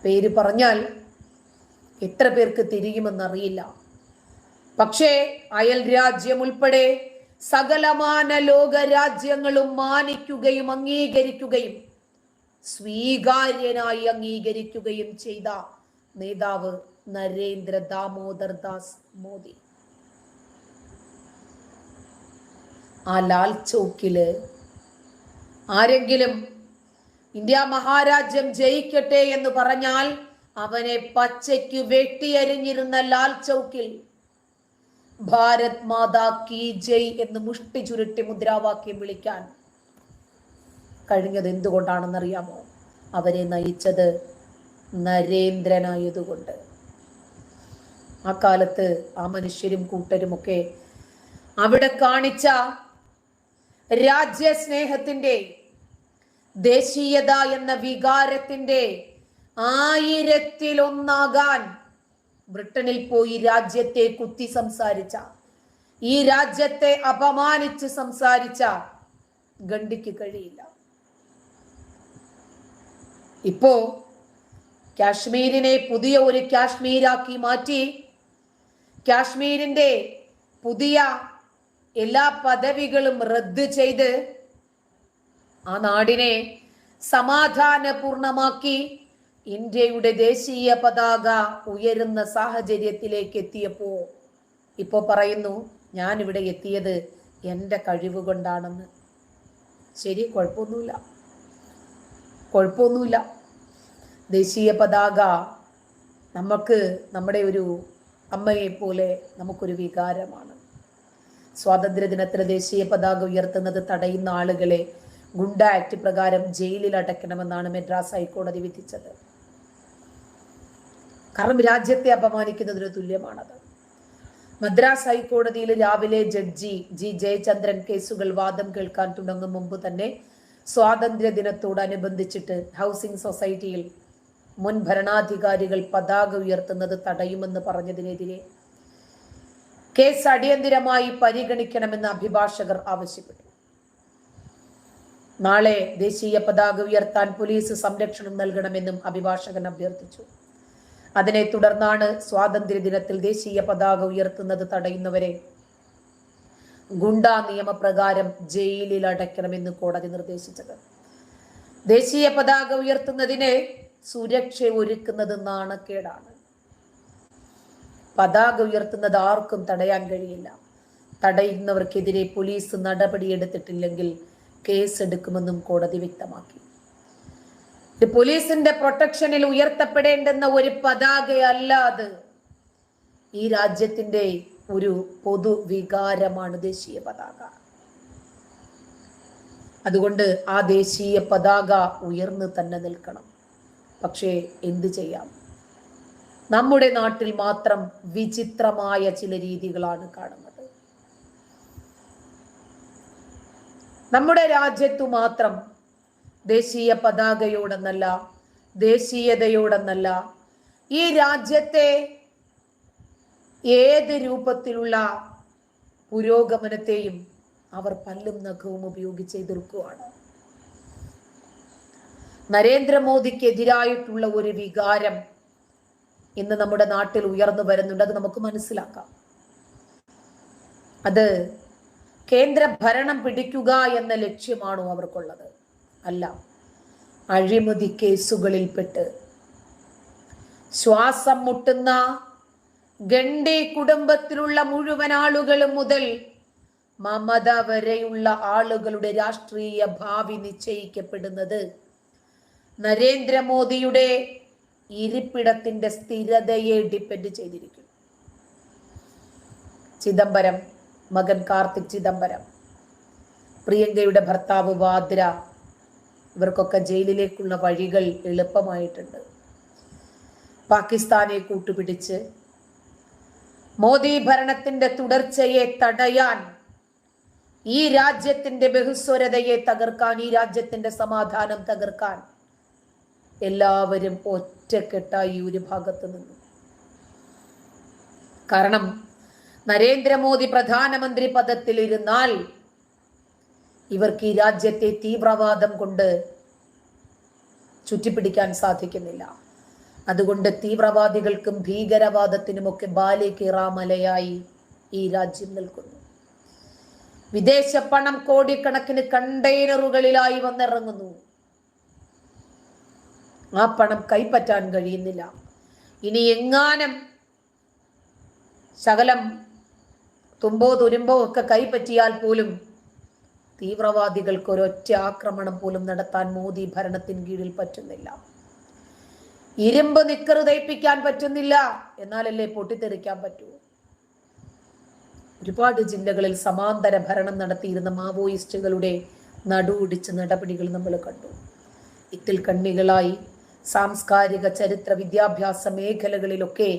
പേര് പറഞ്ഞാൽ എത്ര പേർക്ക് തിരിയുമെന്നറിയില്ല. പക്ഷേ അയൽ രാജ്യം ഉൾപ്പെടെ സകലമാന ലോക രാജ്യങ്ങളും മാനിക്കുകയും അംഗീകരിക്കുകയും സ്വീകാര്യനായി അംഗീകരിക്കുകയും ചെയ്ത നേതാവ് നരേന്ദ്ര ദാമോദർ ദാസ് മോദി. ആ ലാൽ ചൗക്കില് ആരെങ്കിലും ഇന്ത്യ മഹാരാജ്യം ജയിക്കട്ടെ എന്ന് പറഞ്ഞാൽ അവനെ പച്ചയ്ക്ക് വെട്ടിയരിഞ്ഞിരുന്ന ലാൽ ചൗക്കിൽ ഭാരത് മാതാ കി ജയ് എന്ന് മുഷ്ടി ചുരുട്ടി മുദ്രാവാക്യം വിളിക്കാൻ കഴിഞ്ഞത് എന്തുകൊണ്ടാണെന്നറിയാമോ? അവരെ നയിച്ചത് നരേന്ദ്രനായതുകൊണ്ട്. ആ കാലത്ത് ആ മനുഷ്യരും കൂട്ടരുമൊക്കെ അവിടെ കാണിച്ച രാജ്യസ്നേഹത്തിന്റെ, ദേശീയത എന്ന വികാരത്തിന്റെ 1000-ൽ-1 ബ്രിട്ടനിൽ പോയി രാജ്യത്തെ കുത്തി സംസാരിച്ച, ഈ രാജ്യത്തെ അപമാനിച്ച് സംസാരിച്ച ഗണ്ഡിക്ക് കഴിയില്ല. ഇപ്പോ കാശ്മീരിനെ പുതിയ ഒരു കാശ്മീരാക്കി മാറ്റി കാശ്മീരിന്റെ പുതിയ എല്ലാ പദവികളും റദ്ദ് ചെയ്ത് ആ നാടിനെ സമാധാനപൂർണമാക്കി ഇന്ത്യയുടെ ദേശീയ പതാക ഉയരുന്ന സാഹചര്യത്തിലേക്ക് എത്തിയപ്പോ ഇപ്പോ പറയുന്നു ഞാൻ ഇവിടെ എത്തിയത് എൻ്റെ കഴിവ് കൊണ്ടാണെന്ന്. ശരി, കുഴപ്പമൊന്നുമില്ല. ദേശീയ പതാക നമുക്ക് നമ്മുടെ ഒരു അമ്മയെ പോലെ നമുക്കൊരു വികാരമാണ്. സ്വാതന്ത്ര്യ ദിനത്തിൽ ദേശീയ പതാക ഉയർത്തുന്നത് തടയുന്ന ആളുകളെ ഗുണ്ട ആക്ട് പ്രകാരം ജയിലിൽ അടയ്ക്കണമെന്നാണ് മദ്രാസ് ഹൈക്കോടതി വിധിച്ചത്. കാരണം രാജ്യത്തെ അപമാനിക്കുന്നതിന് തുല്യമാണത്. മദ്രാസ് ഹൈക്കോടതിയിൽ രാവിലെ ജഡ്ജി ജി ജയചന്ദ്രൻ കേസുകൾ വാദം കേൾക്കാൻ തുടങ്ങും മുമ്പ് തന്നെ സ്വാതന്ത്ര്യ ദിനത്തോടനുബന്ധിച്ചിട്ട് ഹൗസിംഗ് സൊസൈറ്റിയിൽ മുൻ ഭരണാധികാരികൾ പതാക ഉയർത്തുന്നത് തടയുമെന്ന് പറഞ്ഞതിനെതിരെ കേസ് അടിയന്തിരമായി പരിഗണിക്കണമെന്ന് അഭിഭാഷകർ ആവശ്യപ്പെട്ടു. നാളെ ദേശീയ പതാക ഉയർത്താൻ പോലീസ് സംരക്ഷണം നൽകണമെന്നും അഭിഭാഷകൻ അഭ്യർത്ഥിച്ചു. അതിനെ തുടർന്നാണ് സ്വാതന്ത്ര്യ ദിനത്തിൽ ദേശീയ പതാക ഉയർത്തുന്നത് തടയുന്നവരെ ഗുണ്ടാ നിയമപ്രകാരം ജയിലിൽ അടയ്ക്കണമെന്ന് കോടതി നിർദ്ദേശിച്ചത്. ദേശീയ പതാക ഉയർത്തുന്നതിന് സുരക്ഷ ഒരുക്കുന്നത് നാണക്കേടാണ്. പതാക ഉയർത്തുന്നത് ആർക്കും തടയാൻ കഴിയില്ല. തടയുന്നവർക്കെതിരെ പോലീസ് നടപടിയെടുത്തിട്ടില്ലെങ്കിൽ കേസെടുക്കുമെന്നും കോടതി വ്യക്തമാക്കി. പോലീസിന്റെ പ്രൊട്ടക്ഷനിൽ ഉയർത്തപ്പെടേണ്ടുന്ന ഒരു പതാകയല്ല അത്. ഈ രാജ്യത്തിന്റെ ഒരു പൊതുവികാരമാണ് ദേശീയ പതാക. അതുകൊണ്ട് ആ ദേശീയ പതാക ഉയർന്നു തന്നെ നിൽക്കണം. പക്ഷേ എന്തു ചെയ്യാം, നമ്മുടെ നാട്ടിൽ മാത്രം വിചിത്രമായ ചില രീതികളാണ് കാണുന്നത്. നമ്മുടെ രാജ്യത്തു മാത്രം ദേശീയ പതാകയോടെന്നല്ല, ദേശീയതയോടെന്നല്ല, ഈ രാജ്യത്തെ ഏത് രൂപത്തിലുള്ള പുരോഗമനത്തെയും അവർ പല്ലും നഖവും ഉപയോഗിച്ച് എതിർക്കുകയാണ്. നരേന്ദ്രമോദിക്കെതിരായിട്ടുള്ള ഒരു വികാരം ഇന്ന് നമ്മുടെ നാട്ടിൽ ഉയർന്നു വരുന്നുണ്ട്. അത് നമുക്ക് മനസ്സിലാക്കാം. അത് കേന്ദ്ര ഭരണം പിടിക്കുക എന്ന ലക്ഷ്യമാണോ അവർക്കുള്ളത്? അല്ല. അഴിമതി കേസുകളിൽപ്പെട്ട് ശ്വാസം മുട്ടുന്ന ഗണ്ഡി കുടുംബത്തിലുള്ള മുഴുവൻ ആളുകളും മുതൽ മമത വരെയുള്ള ആളുകളുടെ രാഷ്ട്രീയ ഭാവി നിശ്ചയിക്കപ്പെടുന്നത് നരേന്ദ്രമോദിയുടെ ഇരിപ്പിടത്തിന്റെ സ്ഥിരതയെ ഡിപ്പെൻഡ് ചെയ്തിരിക്കും. ചിദംബരം, മകൻ കാർത്തിക് ചിദംബരം, പ്രിയങ്കയുടെ ഭർത്താവ് വാദ്ര, ഇവർക്കൊക്കെ ജയിലിലേക്കുള്ള വഴികൾ എളുപ്പമായിട്ടുണ്ട്. പാകിസ്ഥാനെ കൂട്ടുപിടിച്ച് മോദി ഭരണത്തിന്റെ തുടർച്ചയെ തടയാൻ, ഈ രാജ്യത്തിന്റെ ബഹുസ്വരതയെ തകർക്കാൻ, ഈ രാജ്യത്തിന്റെ സമാധാനം തകർക്കാൻ എല്ലാവരും ഒറ്റക്കെട്ടായി ഒരു ഭാഗത്ത് നിന്നു. കാരണം നരേന്ദ്രമോദി പ്രധാനമന്ത്രി പദത്തിൽ ഇരുന്നാൽ ഇവർക്ക് ഈ രാജ്യത്തെ തീവ്രവാദം കൊണ്ട് ചുറ്റിപ്പിടിക്കാൻ സാധിക്കുന്നില്ല. അതുകൊണ്ട് തീവ്രവാദികൾക്കും ഭീകരവാദത്തിനുമൊക്കെ ബാലികേറാമലയായി ഈ രാജ്യം നിൽക്കുന്നു. വിദേശ പണം കോടിക്കണക്കിന് കണ്ടെയ്നറുകളിലായി വന്നിറങ്ങുന്നു. ആ പണം കൈപ്പറ്റാൻ കഴിയുന്നില്ല. ഇനി എങ്ങാനും ശകലം തുമ്പോ തുരുമ്പോ ഒക്കെ കൈപ്പറ്റിയാൽ പോലും തീവ്രവാദികൾക്ക് ഒരൊറ്റ ആക്രമണം പോലും നടത്താൻ മോദി ഭരണത്തിന് കീഴിൽ പറ്റുന്നില്ല. ഇരുമ്പ് നിക്കറ് തയ്പ്പിക്കാൻ പറ്റുന്നില്ല, എന്നാലല്ലേ പൊട്ടിത്തെറിക്കാൻ പറ്റൂ. ഒരുപാട് ജില്ലകളിൽ സമാന്തര ഭരണം നടത്തിയിരുന്ന മാവോയിസ്റ്റുകളുടെ നടുവൊടിച്ച നടപടികൾ നമ്മൾ കണ്ടു. ഇത്തിൽ കണ്ണികളായി സാംസ്കാരിക ചരിത്ര വിദ്യാഭ്യാസ മേഖലകളിലൊക്കെ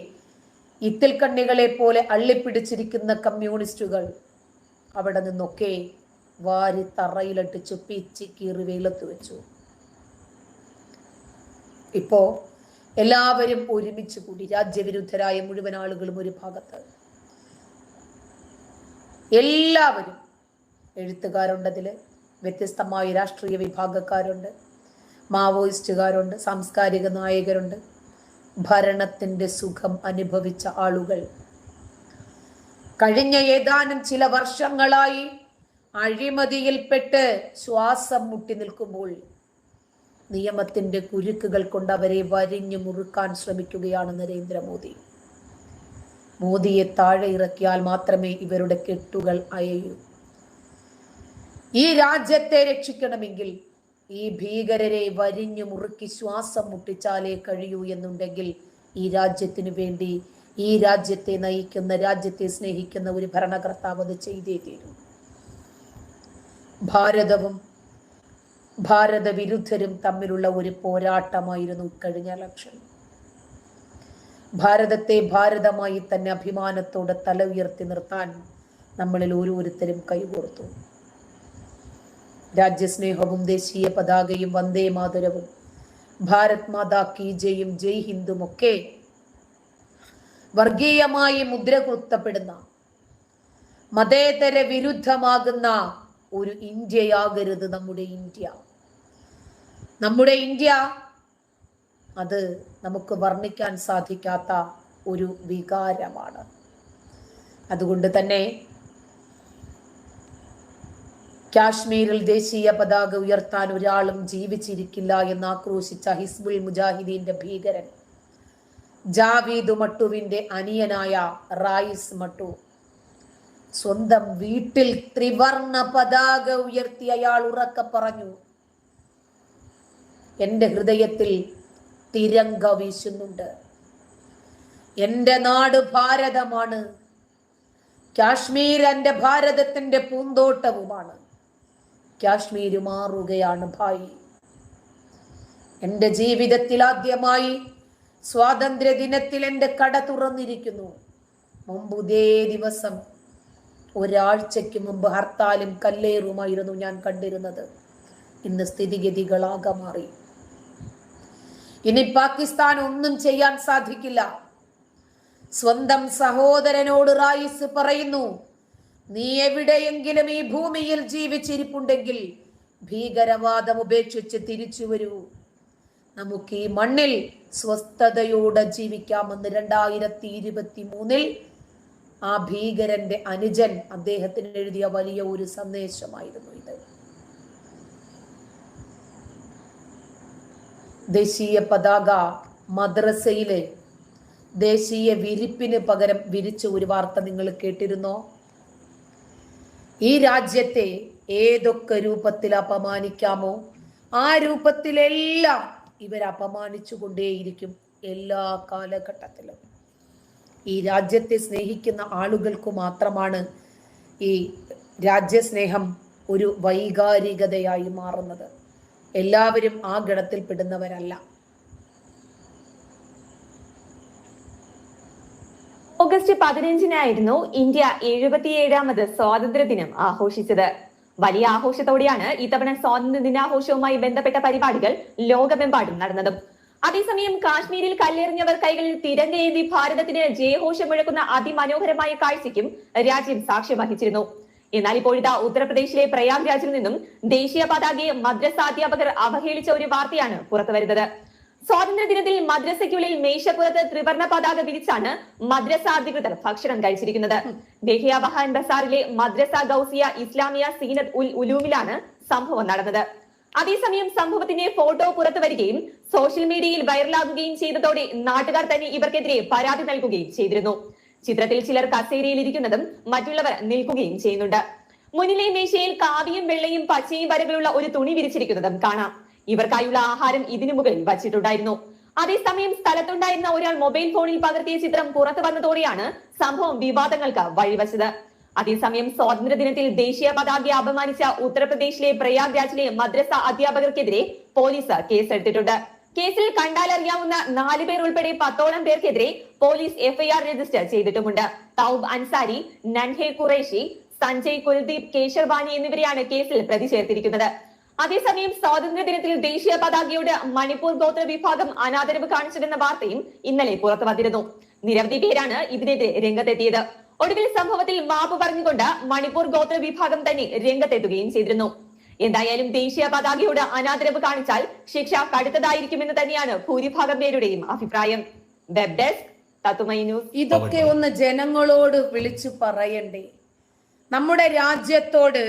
ഇത്തിൽ കണ്ണികളെ പോലെ അള്ളിപ്പിടിച്ചിരിക്കുന്ന കമ്മ്യൂണിസ്റ്റുകൾ അവിടെ നിന്നൊക്കെ വാരി തറയിലട്ടിച്ചു പിച്ചി കീറി വെയിലത്ത് വെച്ചു. ഇപ്പോ എല്ലാവരും ഒരുമിച്ച് കൂടി, രാജ്യവിരുദ്ധരായ മുഴുവൻ ആളുകളും ഒരു ഭാഗത്ത്, എല്ലാവരും. എഴുത്തുകാരുണ്ട്, അതില് വ്യത്യസ്തമായ രാഷ്ട്രീയ വിഭാഗക്കാരുണ്ട്, മാവോയിസ്റ്റുകാരുണ്ട്, സാംസ്കാരിക നായകരുണ്ട്, ഭരണത്തിന്റെ സുഖം അനുഭവിച്ച ആളുകൾ കഴിഞ്ഞ ഏതാനും ചില വർഷങ്ങളായി അഴിമതിയിൽപ്പെട്ട് ശ്വാസം മുട്ടി നിൽക്കുമ്പോൾ നിയമത്തിന്റെ കുരുക്കുകൾ കൊണ്ട് അവരെ വരിഞ്ഞു മുറുക്കാൻ ശ്രമിക്കുകയാണ് നരേന്ദ്രമോദി. മോദിയെ താഴെ ഇറക്കിയാൽ മാത്രമേ ഇവരുടെ കെട്ടുകൾ അയയൂ. ഈ രാജ്യത്തെ രക്ഷിക്കണമെങ്കിൽ ഈ ഭീകരരെ വരിഞ്ഞു മുറുക്കി ശ്വാസം മുട്ടിച്ചാലേ കഴിയൂ എന്നുണ്ടെങ്കിൽ ഈ രാജ്യത്തിനു വേണ്ടി, ഈ രാജ്യത്തെ നയിക്കുന്ന, രാജ്യത്തെ സ്നേഹിക്കുന്ന ഒരു ഭരണകർത്താവ് അത് ചെയ്തേ തീരൂ. ഭാരതവും ഭാരത വിരുദ്ധരും തമ്മിലുള്ള ഒരു പോരാട്ടമായിരുന്നു കഴിഞ്ഞ ഇലക്ഷൻ. ഭാരതത്തെ ഭാരതമായി തന്നെ അഭിമാനത്തോടെ തല ഉയർത്തി നിർത്താൻ നമ്മളിൽ ഓരോരുത്തരും കൈകോർത്തു. രാജ്യസ്നേഹവും ദേശീയ പതാകയും വന്ദേ മാതരവും ഭാരത് മാതാ കി ജയും ജയ് ഹിന്ദും ഒക്കെ വർഗീയമായി മുദ്ര കുത്തപ്പെടുന്ന, മതേതര വിരുദ്ധമാകുന്ന ഒരു ഇന്ത്യയാകരുത് നമ്മുടെ ഇന്ത്യ. നമ്മുടെ ഇന്ത്യ അത് നമുക്ക് വർണ്ണിക്കാൻ സാധിക്കാത്ത ഒരു വികാരമാണ്. അതുകൊണ്ട് തന്നെ കാശ്മീരിൽ ദേശീയ പതാക ഉയർത്താൻ ഒരാളും ജീവിച്ചിരിക്കില്ല എന്ന് ആക്രോശിച്ച ഹിസ്ബുൾ മുജാഹിദീന്റെ ഭീകരൻ ജാവീദ് മട്ടുവിന്റെ അനിയനായ റായിസ് മട്ടു സ്വന്തം വീട്ടിൽ ത്രിവർണ പതാക ഉയർത്തി അയാൾ ഉറക്കെ പറഞ്ഞു, എന്റെ ഹൃദയത്തിൽ തിരങ്ക വീശുന്നുണ്ട്, എന്റെ നാട് ഭാരതമാണ്, കാശ്മീർ എന്റെ ഭാരതത്തിന്റെ പൂന്തോട്ടവുമാണ്, കാശ്മീർ മാറുകയാണ് ഭായി. എന്റെ ജീവിതത്തിൽ ആദ്യമായി സ്വാതന്ത്ര്യ ദിനത്തിൽ എന്റെ കട തുറന്നിരിക്കുന്നു. മുമ്പ് ഇതേ ദിവസം ഒരാഴ്ചയ്ക്ക് മുമ്പ് ഹർത്താലും കല്ലേറുമായിരുന്നു ഞാൻ കണ്ടിരുന്നത്. ഇന്ന് സ്ഥിതിഗതികളാകെ മാറി. ഇനി പാകിസ്ഥാൻ ഒന്നും ചെയ്യാൻ സാധിക്കില്ല. സ്വന്തം സഹോദരനോട് റായിസ് പറയുന്നു, നീ എവിടെയെങ്കിലും ഈ ഭൂമിയിൽ ജീവിച്ചിരിപ്പുണ്ടെങ്കിൽ ഭീകരവാദം ഉപേക്ഷിച്ച് തിരിച്ചു വരൂ, നമുക്ക് ഈ മണ്ണിൽ സ്വസ്ഥതയോടെ ജീവിക്കാമെന്ന് 2023 ആ ഭീകരന്റെ അനുജൻ അദ്ദേഹത്തിന് എഴുതിയ വലിയ ഒരു സന്ദേശമായിരുന്നു ഇത്. ദേശീയ പതാക മദ്രസയിലെ ദേശീയ വിരിപ്പിന് പകരം വിരിച്ച ഒരു വാർത്ത നിങ്ങൾ കേട്ടിരുന്നോ? ഈ രാജ്യത്തെ ഏതൊക്കെ രൂപത്തിൽ അപമാനിക്കാമോ ആ രൂപത്തിലെല്ലാം ഇവർ അപമാനിച്ചു കൊണ്ടേയിരിക്കും എല്ലാ കാലഘട്ടത്തിലും. ഈ രാജ്യത്തെ സ്നേഹിക്കുന്ന ആളുകൾക്ക് മാത്രമാണ് ഈ രാജ്യസ്നേഹം ഒരു വൈകാരികതയായി മാറുന്നത്. എല്ലാവരും ആ ഗണത്തിൽ പെടുന്നവരല്ല. ഓഗസ്റ്റ് 15-നായിരുന്നു ഇന്ത്യ 77ാമത് സ്വാതന്ത്ര്യ ദിനം ആഘോഷിച്ചത്. വലിയ ആഘോഷത്തോടെയാണ് ഇത്തവണ സ്വാതന്ത്ര്യ ദിനാഘോഷവുമായി ബന്ധപ്പെട്ട പരിപാടികൾ ലോകമെമ്പാടും നടന്നതും. അതേസമയം കാശ്മീരിൽ കല്ലെറിഞ്ഞവർ കൈകളിൽ തിരങ്കയേന്തി ഭാരതത്തിന് ജയഘോഷം മുഴക്കുന്ന അതിമനോഹരമായ കാഴ്ചയ്ക്കും രാജ്യം സാക്ഷ്യം വഹിച്ചിരുന്നു. എന്നാൽ ഇപ്പോഴിതാ ഉത്തർപ്രദേശിലെ പ്രയാഗ്രാജിൽ നിന്നും ദേശീയ പതാകയെ മദ്രസ അധ്യാപകർ അവഹേളിച്ച ഒരു വാർത്തയാണ് പുറത്തുവരുന്നത്. സ്വാതന്ത്ര്യ ദിനത്തിൽ മദ്രസയ്ക്കുള്ളിൽ മേശപ്പുറത്ത് ത്രിവർണ പതാക വിരിച്ചാണ് മദ്രസ അധികൃതർ ഭക്ഷണം കഴിച്ചിരിക്കുന്നത്. ദഹിയ ബഹാൻ ബസാറിലെ മദ്രസ ഗൗസിയ ഇസ്ലാമിയ സീനത്ത് ഉൽ ഉലൂമിലാണ് സംഭവം നടന്നത്. അതേസമയം സംഭവത്തിന്റെ ഫോട്ടോ പുറത്തു വരികയും സോഷ്യൽ മീഡിയയിൽ വൈറലാകുകയും ചെയ്തതോടെ നാട്ടുകാർ തന്നെ ഇവർക്കെതിരെ പരാതി നൽകുകയും ചെയ്തിരുന്നു. ചിത്രത്തിൽ ചിലർ കസേരയിൽ ഇരിക്കുന്നതും മറ്റുള്ളവർ നിൽക്കുകയും ചെയ്യുന്നുണ്ട്. മുന്നിലെ മേശയിൽ കാവിയും വെള്ളയും പച്ചയും വരകളുള്ള ഒരു തുണി വിരിച്ചിരിക്കുന്നതും കാണാം. ഇവർക്കായുള്ള ആഹാരം ഇതിനു മുകളിൽ വച്ചിട്ടുണ്ടായിരുന്നു. അതേസമയം സ്ഥലത്തുണ്ടായിരുന്ന ഒരാൾ മൊബൈൽ ഫോണിൽ പകർത്തിയ ചിത്രം പുറത്തു വന്നതോടെയാണ് സംഭവം വിവാദങ്ങൾക്ക് വഴിവെച്ചത്. അതേസമയം സ്വാതന്ത്ര്യ ദിനത്തിൽ ദേശീയ പതാകയെ അപമാനിച്ച ഉത്തർപ്രദേശിലെ പ്രയാഗ്രാജിലെ മദ്രസ അധ്യാപകർക്കെതിരെ പോലീസ് കേസെടുത്തിട്ടുണ്ട്. കേസിൽ കണ്ടാലറിയാവുന്ന 4 പേർ ഉൾപ്പെടെ 10ഓളം പേർക്കെതിരെ പോലീസ് FIR രജിസ്റ്റർ ചെയ്തിട്ടുമുണ്ട്. തൗബ് അൻസാരി, നൻഹെ ഖുറേഷി, സഞ്ജയ് കുൽദീപ് കേശർവാനി എന്നിവരെയാണ് കേസിൽ പ്രതി ചേർത്തിരിക്കുന്നത്. അതേസമയം സ്വാതന്ത്ര്യ ദിനത്തിൽ ദേശീയ പതാകയോട് മണിപ്പൂർ ഗോത്ര വിഭാഗം അനാദരവ് കാണിച്ചതെന്ന വാർത്തയും ഇന്നലെ പുറത്തു വന്നിരുന്നു. നിരവധി പേരാണ് ഇതിനെതിരെ രംഗത്തെത്തിയത്. ഒടുവിൽ സംഭവത്തിൽ മാപ്പ് പറഞ്ഞുകൊണ്ട് മണിപ്പൂർ ഗോത്ര വിഭാഗം തന്നെ രംഗത്തെത്തുകയും ചെയ്തിരുന്നു. എന്തായാലും ദേശീയ പതാകയോട് അനാദരവ് കാണിച്ചാൽ ശിക്ഷ കടുത്തതായിരിക്കുമെന്ന് തന്നെയാണ് ഭൂരിഭാഗം പേരുടെയും അഭിപ്രായം. Web desk Thathumai news. ഇതൊക്കെ ഒന്ന് ജനങ്ങളോട് വിളിച്ചു പറയണ്ടേ? നമ്മുടെ രാജ്യത്തോട്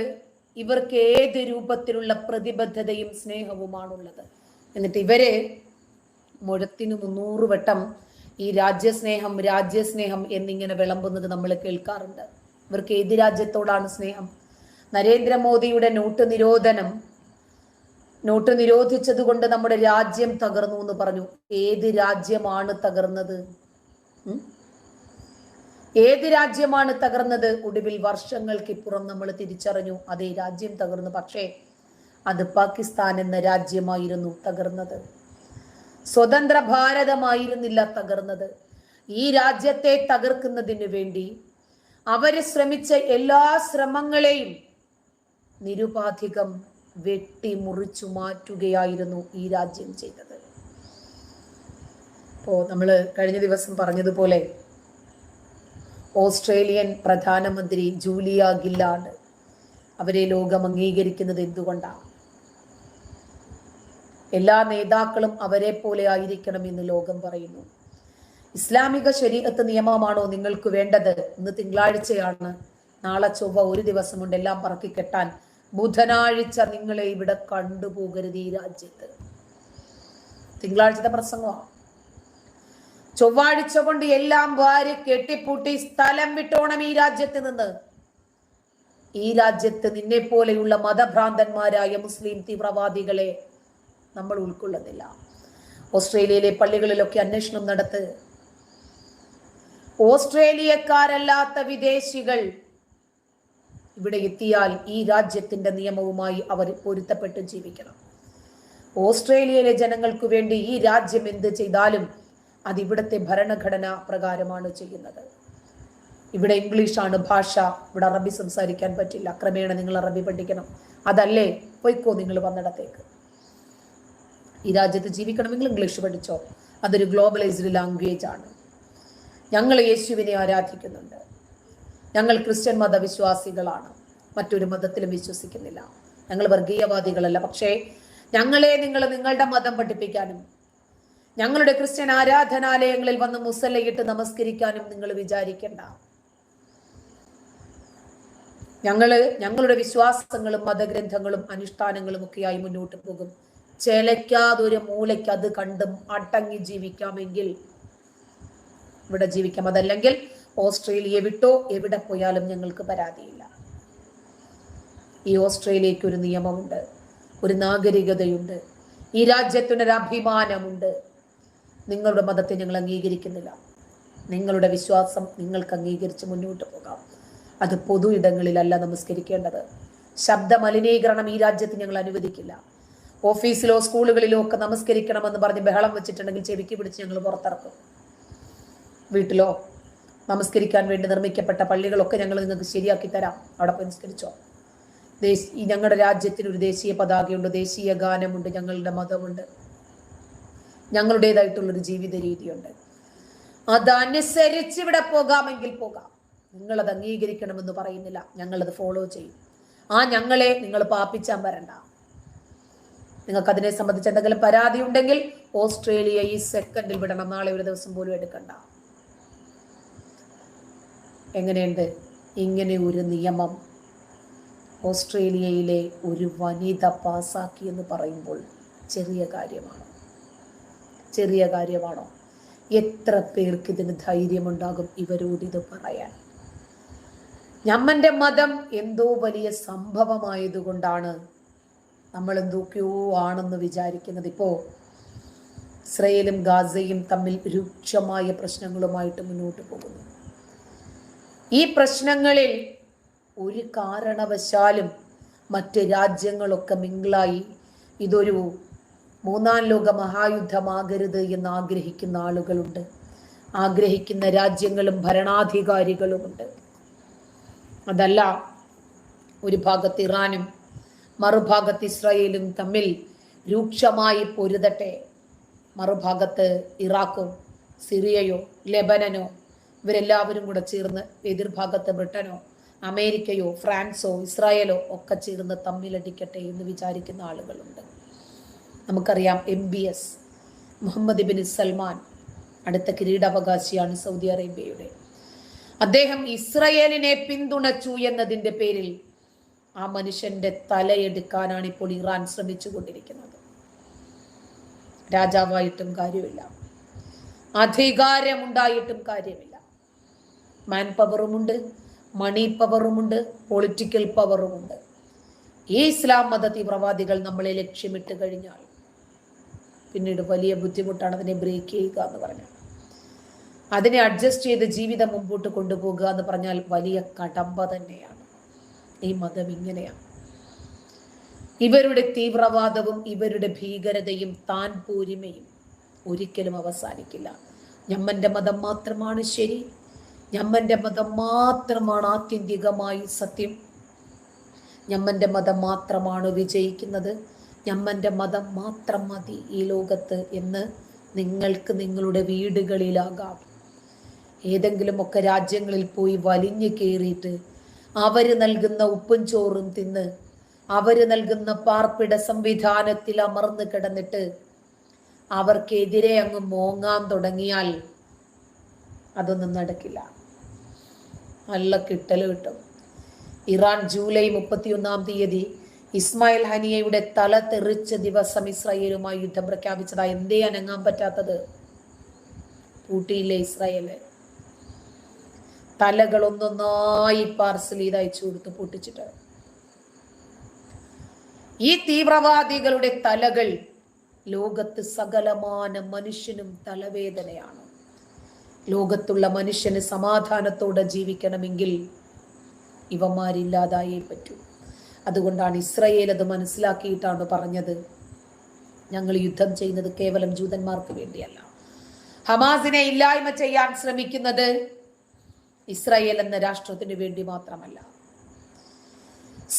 ഇവർക്ക് ഏത് രൂപത്തിലുള്ള പ്രതിബദ്ധതയും സ്നേഹവുമാണുള്ളത്? എന്നിട്ട് ഇവര് മുഴത്തിന് 300 വട്ടം ഈ രാജ്യസ്നേഹം എന്നിങ്ങനെ വിളമ്പുന്നത് നമ്മൾ കേൾക്കാറുണ്ട്. ഇവർക്ക് ഏത് രാജ്യത്തോടാണ് സ്നേഹം? നരേന്ദ്രമോദിയുടെ നോട്ട് നിരോധിച്ചത് കൊണ്ട് നമ്മുടെ രാജ്യം തകർന്നു എന്ന് പറഞ്ഞു. ഏത് രാജ്യമാണ് തകർന്നത്? ഏത് രാജ്യമാണ് തകർന്നത്? ഒടുവിൽ വർഷങ്ങൾക്കിപ്പുറം നമ്മൾ തിരിച്ചറിഞ്ഞു, അതേ രാജ്യം തകർന്നു. പക്ഷേ അത് പാകിസ്ഥാൻ എന്ന രാജ്യമായിരുന്നു തകർന്നത്, സ്വതന്ത്ര ഭാരതമായിരുന്നില്ല തകർന്നത്. ഈ രാജ്യത്തെ തകർക്കുന്നതിന് വേണ്ടി അവര് ശ്രമിച്ച എല്ലാ ശ്രമങ്ങളെയും നിരുപാധികം വെട്ടി മുറിച്ചു മാറ്റുകയായിരുന്നു ഈ രാജ്യം ചെയ്തത്. ഇപ്പോ നമ്മള് കഴിഞ്ഞ ദിവസം പറഞ്ഞതുപോലെ ഓസ്ട്രേലിയൻ പ്രധാനമന്ത്രി ജൂലിയ ഗില്ലാർഡ്, അവരെ ലോകം അംഗീകരിക്കുന്നത് എന്തുകൊണ്ടാണ്? എല്ലാ നേതാക്കളും അവരെ പോലെ ആയിരിക്കണം എന്ന് ലോകം പറയുന്നു. ഇസ്ലാമിക ശരീഅത്ത് നിയമമാണോ നിങ്ങൾക്ക് വേണ്ടത്? ഇന്ന് തിങ്കളാഴ്ചയാണ്, നാളെ ചൊവ്വ, ഒരു ദിവസം കൊണ്ട് എല്ലാം പറക്കി കെട്ടാൻ. ബുധനാഴ്ച നിങ്ങളെ ഇവിടെ കണ്ടുപോകരുത് ഈ രാജ്യത്ത്. തിങ്കളാഴ്ചത്തെ പ്രസംഗമാണ്. ചൊവ്വാഴ്ച കൊണ്ട് എല്ലാം വാരി കെട്ടിപ്പൂട്ടി സ്ഥലം വിട്ടോണം ഈ രാജ്യത്ത് നിന്ന്. ഈ രാജ്യത്ത് നിന്നെ പോലെയുള്ള മതഭ്രാന്തന്മാരായ മുസ്ലിം തീവ്രവാദികളെ നമ്മൾ ഉൾക്കൊള്ളുന്നില്ല. ഓസ്ട്രേലിയയിലെ പള്ളികളിലൊക്കെ അന്വേഷണം നടത്ത്. ഓസ്ട്രേലിയക്കാരല്ലാത്ത വിദേശികൾ ഇവിടെ എത്തിയാൽ ഈ രാജ്യത്തിന്റെ നിയമവുമായി അവർ പൊരുത്തപ്പെട്ട് ജീവിക്കണം. ഓസ്ട്രേലിയയിലെ ജനങ്ങൾക്ക് വേണ്ടി ഈ രാജ്യം എന്ത് ചെയ്താലും അത് ഇവിടുത്തെ ഭരണഘടന പ്രകാരമാണ് ചെയ്യുന്നത്. ഇവിടെ ഇംഗ്ലീഷാണ് ഭാഷ, ഇവിടെ അറബി സംസാരിക്കാൻ പറ്റില്ല. ക്രമേണ നിങ്ങൾ അറബി പഠിക്കണം. അതല്ലേ, പോയിക്കോ നിങ്ങൾ വന്നിടത്തേക്ക്. ഈ രാജ്യത്ത് ജീവിക്കണമെങ്കിൽ ഇംഗ്ലീഷ് പഠിച്ചോ. അതൊരു ഗ്ലോബലൈസ്ഡ് ലാംഗ്വേജ് ആണ്. ഞങ്ങൾ യേശുവിനെ ആരാധിക്കുന്നുണ്ട്. ഞങ്ങൾ ക്രിസ്ത്യൻ മതവിശ്വാസികളാണ്. മറ്റൊരു മതത്തിലും വിശ്വസിക്കുന്നില്ല. ഞങ്ങൾ വർഗീയവാദികളല്ല. പക്ഷേ ഞങ്ങളെ നിങ്ങൾ നിങ്ങളുടെ മതം പഠിപ്പിക്കാനും ഞങ്ങളുടെ ക്രിസ്ത്യൻ ആരാധനാലയങ്ങളിൽ വന്ന് മുസല്ലയിട്ട് നമസ്കരിക്കാനും നിങ്ങൾ വിചാരിക്കണ്ട. ഞങ്ങളുടെ വിശ്വാസങ്ങളും മതഗ്രന്ഥങ്ങളും അനുഷ്ഠാനങ്ങളും ഒക്കെയായി മുന്നോട്ട് പോകും. ചേലയ്ക്കാതൊരു മൂലയ്ക്ക് അത് കണ്ടും അടങ്ങി ജീവിക്കാമെങ്കിൽ ഇവിടെ ജീവിക്കാം. അതല്ലെങ്കിൽ ഓസ്ട്രേലിയ വിട്ടോ എവിടെ പോയാലും ഞങ്ങൾക്ക് പരാതിയില്ല. ഈ ഓസ്ട്രേലിയക്ക് ഒരു നിയമമുണ്ട്, ഒരു നാഗരികതയുണ്ട്, ഈ രാജ്യത്തിനൊരു അഭിമാനമുണ്ട്. നിങ്ങളുടെ മതത്തെ ഞങ്ങൾ അംഗീകരിക്കുന്നില്ല. നിങ്ങളുടെ വിശ്വാസം നിങ്ങൾക്ക് അംഗീകരിച്ച് മുന്നോട്ട് പോകാം. അത് പൊതു ഇടങ്ങളിലല്ല നമസ്കരിക്കേണ്ടത്. ശബ്ദ മലിനീകരണം ഈ രാജ്യത്ത് ഞങ്ങൾ അനുവദിക്കില്ല. ഓഫീസിലോ സ്കൂളുകളിലോ ഒക്കെ നമസ്കരിക്കണമെന്ന് പറഞ്ഞ് ബഹളം വെച്ചിട്ടുണ്ടെങ്കിൽ ചെവിക്ക് പിടിച്ച് ഞങ്ങൾ പുറത്തിറക്കും. വീട്ടിലോ നമസ്കരിക്കാൻ വേണ്ടി നിർമ്മിക്കപ്പെട്ട പള്ളികളൊക്കെ ഞങ്ങൾ നിങ്ങൾക്ക് ശരിയാക്കി തരാം. അവിടെ പോയി നമസ്കരിച്ചോ. ഞങ്ങളുടെ രാജ്യത്തിന് ഒരു ദേശീയ പതാകയുണ്ട്, ദേശീയ ഗാനമുണ്ട്, ഞങ്ങളുടെ മതമുണ്ട്, ഞങ്ങളുടേതായിട്ടുള്ളൊരു ജീവിത രീതിയുണ്ട്. അതനുസരിച്ച് ഇവിടെ പോകാമെങ്കിൽ പോകാം. നിങ്ങളത് അംഗീകരിക്കണമെന്ന് പറയുന്നില്ല, ഞങ്ങളത് ഫോളോ ചെയ്യും. ആ ഞങ്ങളെ നിങ്ങൾ പാപ്പിച്ചാൻ വരണ്ട. നിങ്ങൾക്ക് അതിനെ സംബന്ധിച്ച് എന്തെങ്കിലും പരാതി ഉണ്ടെങ്കിൽ ഓസ്ട്രേലിയ ഈ സെക്കൻഡിൽ വിടണം. നാളെ ഒരു ദിവസം പോലും എടുക്കണ്ട. എങ്ങനെയുണ്ട് ഇങ്ങനെ ഒരു നിയമം ഓസ്ട്രേലിയയിലെ ഒരു വനിത പാസാക്കി എന്ന് പറയുമ്പോൾ ചെറിയ കാര്യമാണോ? എത്ര പേർക്ക് ഇതിന് ധൈര്യമുണ്ടാകും ഇവരോട് ഇത് പറയാൻ? ഞമ്മന്റെ മതം എന്തോ വലിയ സംഭവമായതുകൊണ്ടാണ് നമ്മൾ എന്തൊക്കെയോ ആണെന്ന് വിചാരിക്കുന്നത്. ഇപ്പോ ഇസ്രയേലും ഗാസയും തമ്മിൽ രൂക്ഷമായ പ്രശ്നങ്ങളുമായിട്ട് മുന്നോട്ട് പോകുന്നു. ഈ പ്രശ്നങ്ങളിൽ ഒരു കാരണവശാലും മറ്റ് രാജ്യങ്ങളൊക്കെ മിംഗിളായി ഇതൊരു മൂന്നാം ലോക മഹായുദ്ധമാകരുത് എന്ന് ആഗ്രഹിക്കുന്ന ആളുകളുണ്ട്. ആഗ്രഹിക്കുന്ന രാജ്യങ്ങളും ഭരണാധികാരികളുമുണ്ട്. അതല്ല, ഒരു ഭാഗത്ത് ഇറാനും മറുഭാഗത്ത് ഇസ്രായേലും തമ്മിൽ രൂക്ഷമായി പൊരുതട്ടെ. മറുഭാഗത്ത് ഇറാഖോ സിറിയയോ ലെബനനോ ഇവരെല്ലാവരും കൂടെ ചേർന്ന്, എതിർഭാഗത്ത് ബ്രിട്ടനോ അമേരിക്കയോ ഫ്രാൻസോ ഇസ്രായേലോ ഒക്കെ ചേർന്ന് തമ്മിലടിക്കട്ടെ എന്ന് വിചാരിക്കുന്ന ആളുകളുണ്ട്. നമുക്കറിയാം MBS മുഹമ്മദ് ബിൻ സൽമാൻ അടുത്ത കിരീടാവകാശിയാണ് സൗദി അറേബ്യയുടെ. അദ്ദേഹം ഇസ്രയേലിനെ പിന്തുണച്ചു എന്നതിന്റെ പേരിൽ ആ മനുഷ്യന്റെ തലയെടുക്കാനാണ് ഇപ്പോൾ ഇറാൻ ശ്രമിച്ചു കൊണ്ടിരിക്കുന്നത്. രാജാവായിട്ടും കാര്യമില്ല, അധികാരമുണ്ടായിട്ടും കാര്യമില്ല. മാൻ പവറുമുണ്ട്, മണി പവറുമുണ്ട്, പൊളിറ്റിക്കൽ പവറുമുണ്ട്. ഈ ഇസ്ലാം മത തീവ്രവാദികൾ നമ്മളെ ലക്ഷ്യമിട്ട് കഴിഞ്ഞാൽ പിന്നീട് വലിയ ബുദ്ധിമുട്ടാണ് അതിനെ ബ്രേക്ക് ചെയ്യുക എന്ന് പറഞ്ഞാൽ. അതിനെ അഡ്ജസ്റ്റ് ചെയ്ത് ജീവിതം മുമ്പോട്ട് കൊണ്ടുപോകുക എന്ന് പറഞ്ഞാൽ വലിയ കടമ്പ തന്നെയാണ്. ഈ മതം ഇങ്ങനെയാണ്. ഇവരുടെ തീവ്രവാദവും ഇവരുടെ ഭീകരതയും താൻ പോരിമയും ഒരിക്കലും അവസാനിക്കില്ല. ഞമ്മന്റെ മതം മാത്രമാണ് ശരി, ഞമ്മന്റെ മതം മാത്രമാണ് ആത്യന്തികമായി സത്യം, ഞമ്മന്റെ മതം മാത്രമാണ് വിജയിക്കുന്നത്, ഞമ്മന്റെ മതം മാത്രം മതി ഈ ലോകത്ത് എന്ന് നിങ്ങൾക്ക് നിങ്ങളുടെ വീടുകളിലാകാം. ഏതെങ്കിലുമൊക്കെ രാജ്യങ്ങളിൽ പോയി വലിഞ്ഞു കയറിയിട്ട് അവര് നൽകുന്ന ഉപ്പും ചോറും തിന്ന് അവര് നൽകുന്ന പാർപ്പിട സംവിധാനത്തിൽ അമർന്ന് കിടന്നിട്ട് അവർക്കെതിരെ അങ്ങ് മോങ്ങാൻ തുടങ്ങിയാൽ അതൊന്നും നടക്കില്ല. നല്ല കിട്ടല് കിട്ടും. ഇറാൻ ജൂലൈ 31 ഇസ്മായിൽ ഹനിയയുടെ തല തെറിച്ച ദിവസം ഇസ്രായേലുമായി യുദ്ധം പ്രഖ്യാപിച്ചതാ. എന്തേ അനങ്ങാൻ പറ്റാത്തത്? പൂട്ടിയില്ലേ ഇസ്രായേല്? തലകൾ ഒന്നൊന്നായി പാർസൽ ചെയ്ത് അയച്ചു കൊടുത്ത് പൊട്ടിച്ചിട്ട്. ഈ തീവ്രവാദികളുടെ തലകൾ ലോകത്ത് സകലമാന മനുഷ്യനും തലവേദനയാണ്. ലോകത്തുള്ള മനുഷ്യന് സമാധാനത്തോടെ ജീവിക്കണമെങ്കിൽ ഇവന്മാരില്ലാതായേ പറ്റൂ. അതുകൊണ്ടാണ് ഇസ്രായേൽ അത് മനസ്സിലാക്കിയിട്ടാണ് പറഞ്ഞത്, ഞങ്ങൾ യുദ്ധം ചെയ്യുന്നത് കേവലം ജൂതന്മാർക്ക് വേണ്ടിയല്ല. ഹമാസിനെ ഇല്ലായ്മ ചെയ്യാൻ ശ്രമിക്കുന്നത് ഇസ്രായേൽ എന്ന രാഷ്ട്രത്തിന് വേണ്ടി മാത്രമല്ല,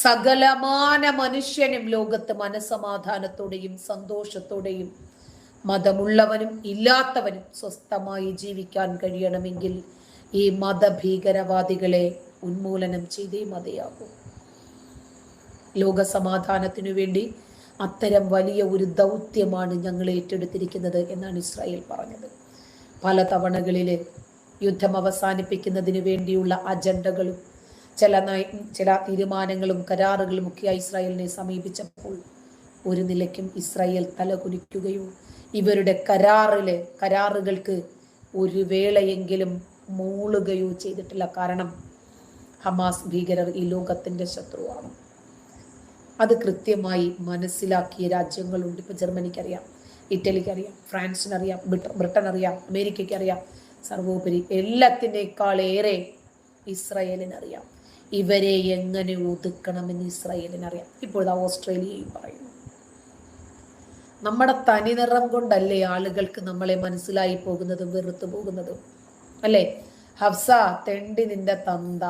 സകലമാന മനുഷ്യനും ലോകത്ത് മനസമാധാനത്തോടെയും സന്തോഷത്തോടെയും മതമുള്ളവനും ഇല്ലാത്തവനും സ്വസ്ഥമായി ജീവിക്കാൻ കഴിയണമെങ്കിൽ ഈ മതഭീകരവാദികളെ ഉന്മൂലനം ചെയ്തേ മതിയാകും. ലോക സമാധാനത്തിനു വേണ്ടി അത്തരം വലിയ ഒരു ദൗത്യമാണ് ഞങ്ങൾ ഏറ്റെടുത്തിരിക്കുന്നത് എന്നാണ് ഇസ്രായേൽ പറഞ്ഞത്. പല തവണകളില് യുദ്ധം അവസാനിപ്പിക്കുന്നതിന് വേണ്ടിയുള്ള അജണ്ടകളും ചില തീരുമാനങ്ങളും കരാറുകളും ഒക്കെ ഇസ്രായേലിനെ സമീപിച്ചപ്പോൾ ഒരു നിലയ്ക്കും ഇസ്രായേൽ തലകുനിക്കുകയോ ഇവരുടെ കരാറുകൾക്ക് ഒരു വേളയെങ്കിലും മൂളുകയോ ചെയ്തിട്ടില്ല. കാരണം ഹമാസ് ഭീകരർ ഈ ലോകത്തിന്റെ ശത്രുവാണ്. അത് കൃത്യമായി മനസ്സിലാക്കിയ രാജ്യങ്ങളുണ്ട്. ഇപ്പൊ ജർമ്മനിക്കറിയാം, ഇറ്റലിക്കറിയാം, ഫ്രാൻസിനറിയാം, ബ്രിട്ടൻ അറിയാം, അമേരിക്കയ്ക്കറിയാം, സർവോപരി എല്ലാത്തിനേക്കാളേറെ ഇസ്രായേലിനറിയാം. ഇവരെ എങ്ങനെ ഒതുക്കണമെന്ന് ഇസ്രായേലിനറിയാം. ഇപ്പോഴാ ഓസ്ട്രേലിയയും പറയുന്നു. നമ്മുടെ തനിനിറം കൊണ്ടല്ലേ ആളുകൾക്ക് നമ്മളെ മനസ്സിലായി പോകുന്നതും വെറുത്തു പോകുന്നതും അല്ലേ? ഹഫ്സ തെണ്ടി നിന്റെ തന്ത.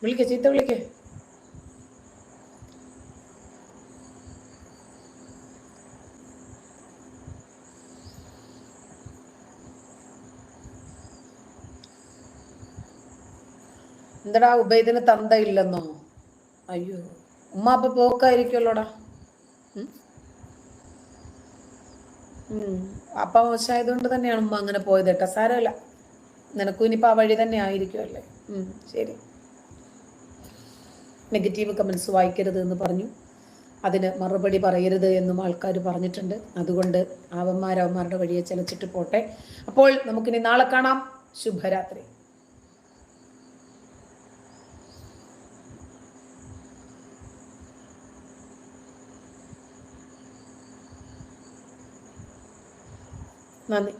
വിളിക്കേ, ചീത്ത വിളിക്കേ. എന്താടാ ഉബൈദിന് തന്ത ഇല്ലെന്നോ? അയ്യോ, ഉമ്മ അപ്പൊ പോക്കായിരിക്കുമല്ലോടാ. അപ്പ മോശമായതുകൊണ്ട് തന്നെയാണ് ഉമ്മ അങ്ങനെ പോയത് കേട്ടോ. സാരമില്ല, നിനക്കും ഇനിയിപ്പോ ആ വഴി തന്നെ ആയിരിക്കുമല്ലേ. ശരി. നെഗറ്റീവ് കമൻസ് വായിക്കരുത് എന്ന് പറഞ്ഞു, അതിന് മറുപടി പറയരുത് എന്നും ആൾക്കാർ പറഞ്ഞിട്ടുണ്ട്. അതുകൊണ്ട് അവന്മാരുടെ വഴിയെ ചലച്ചിട്ട് പോട്ടെ. അപ്പോൾ നമുക്കിനി നാളെ കാണാം. ശുഭരാത്രി. നന്ദി.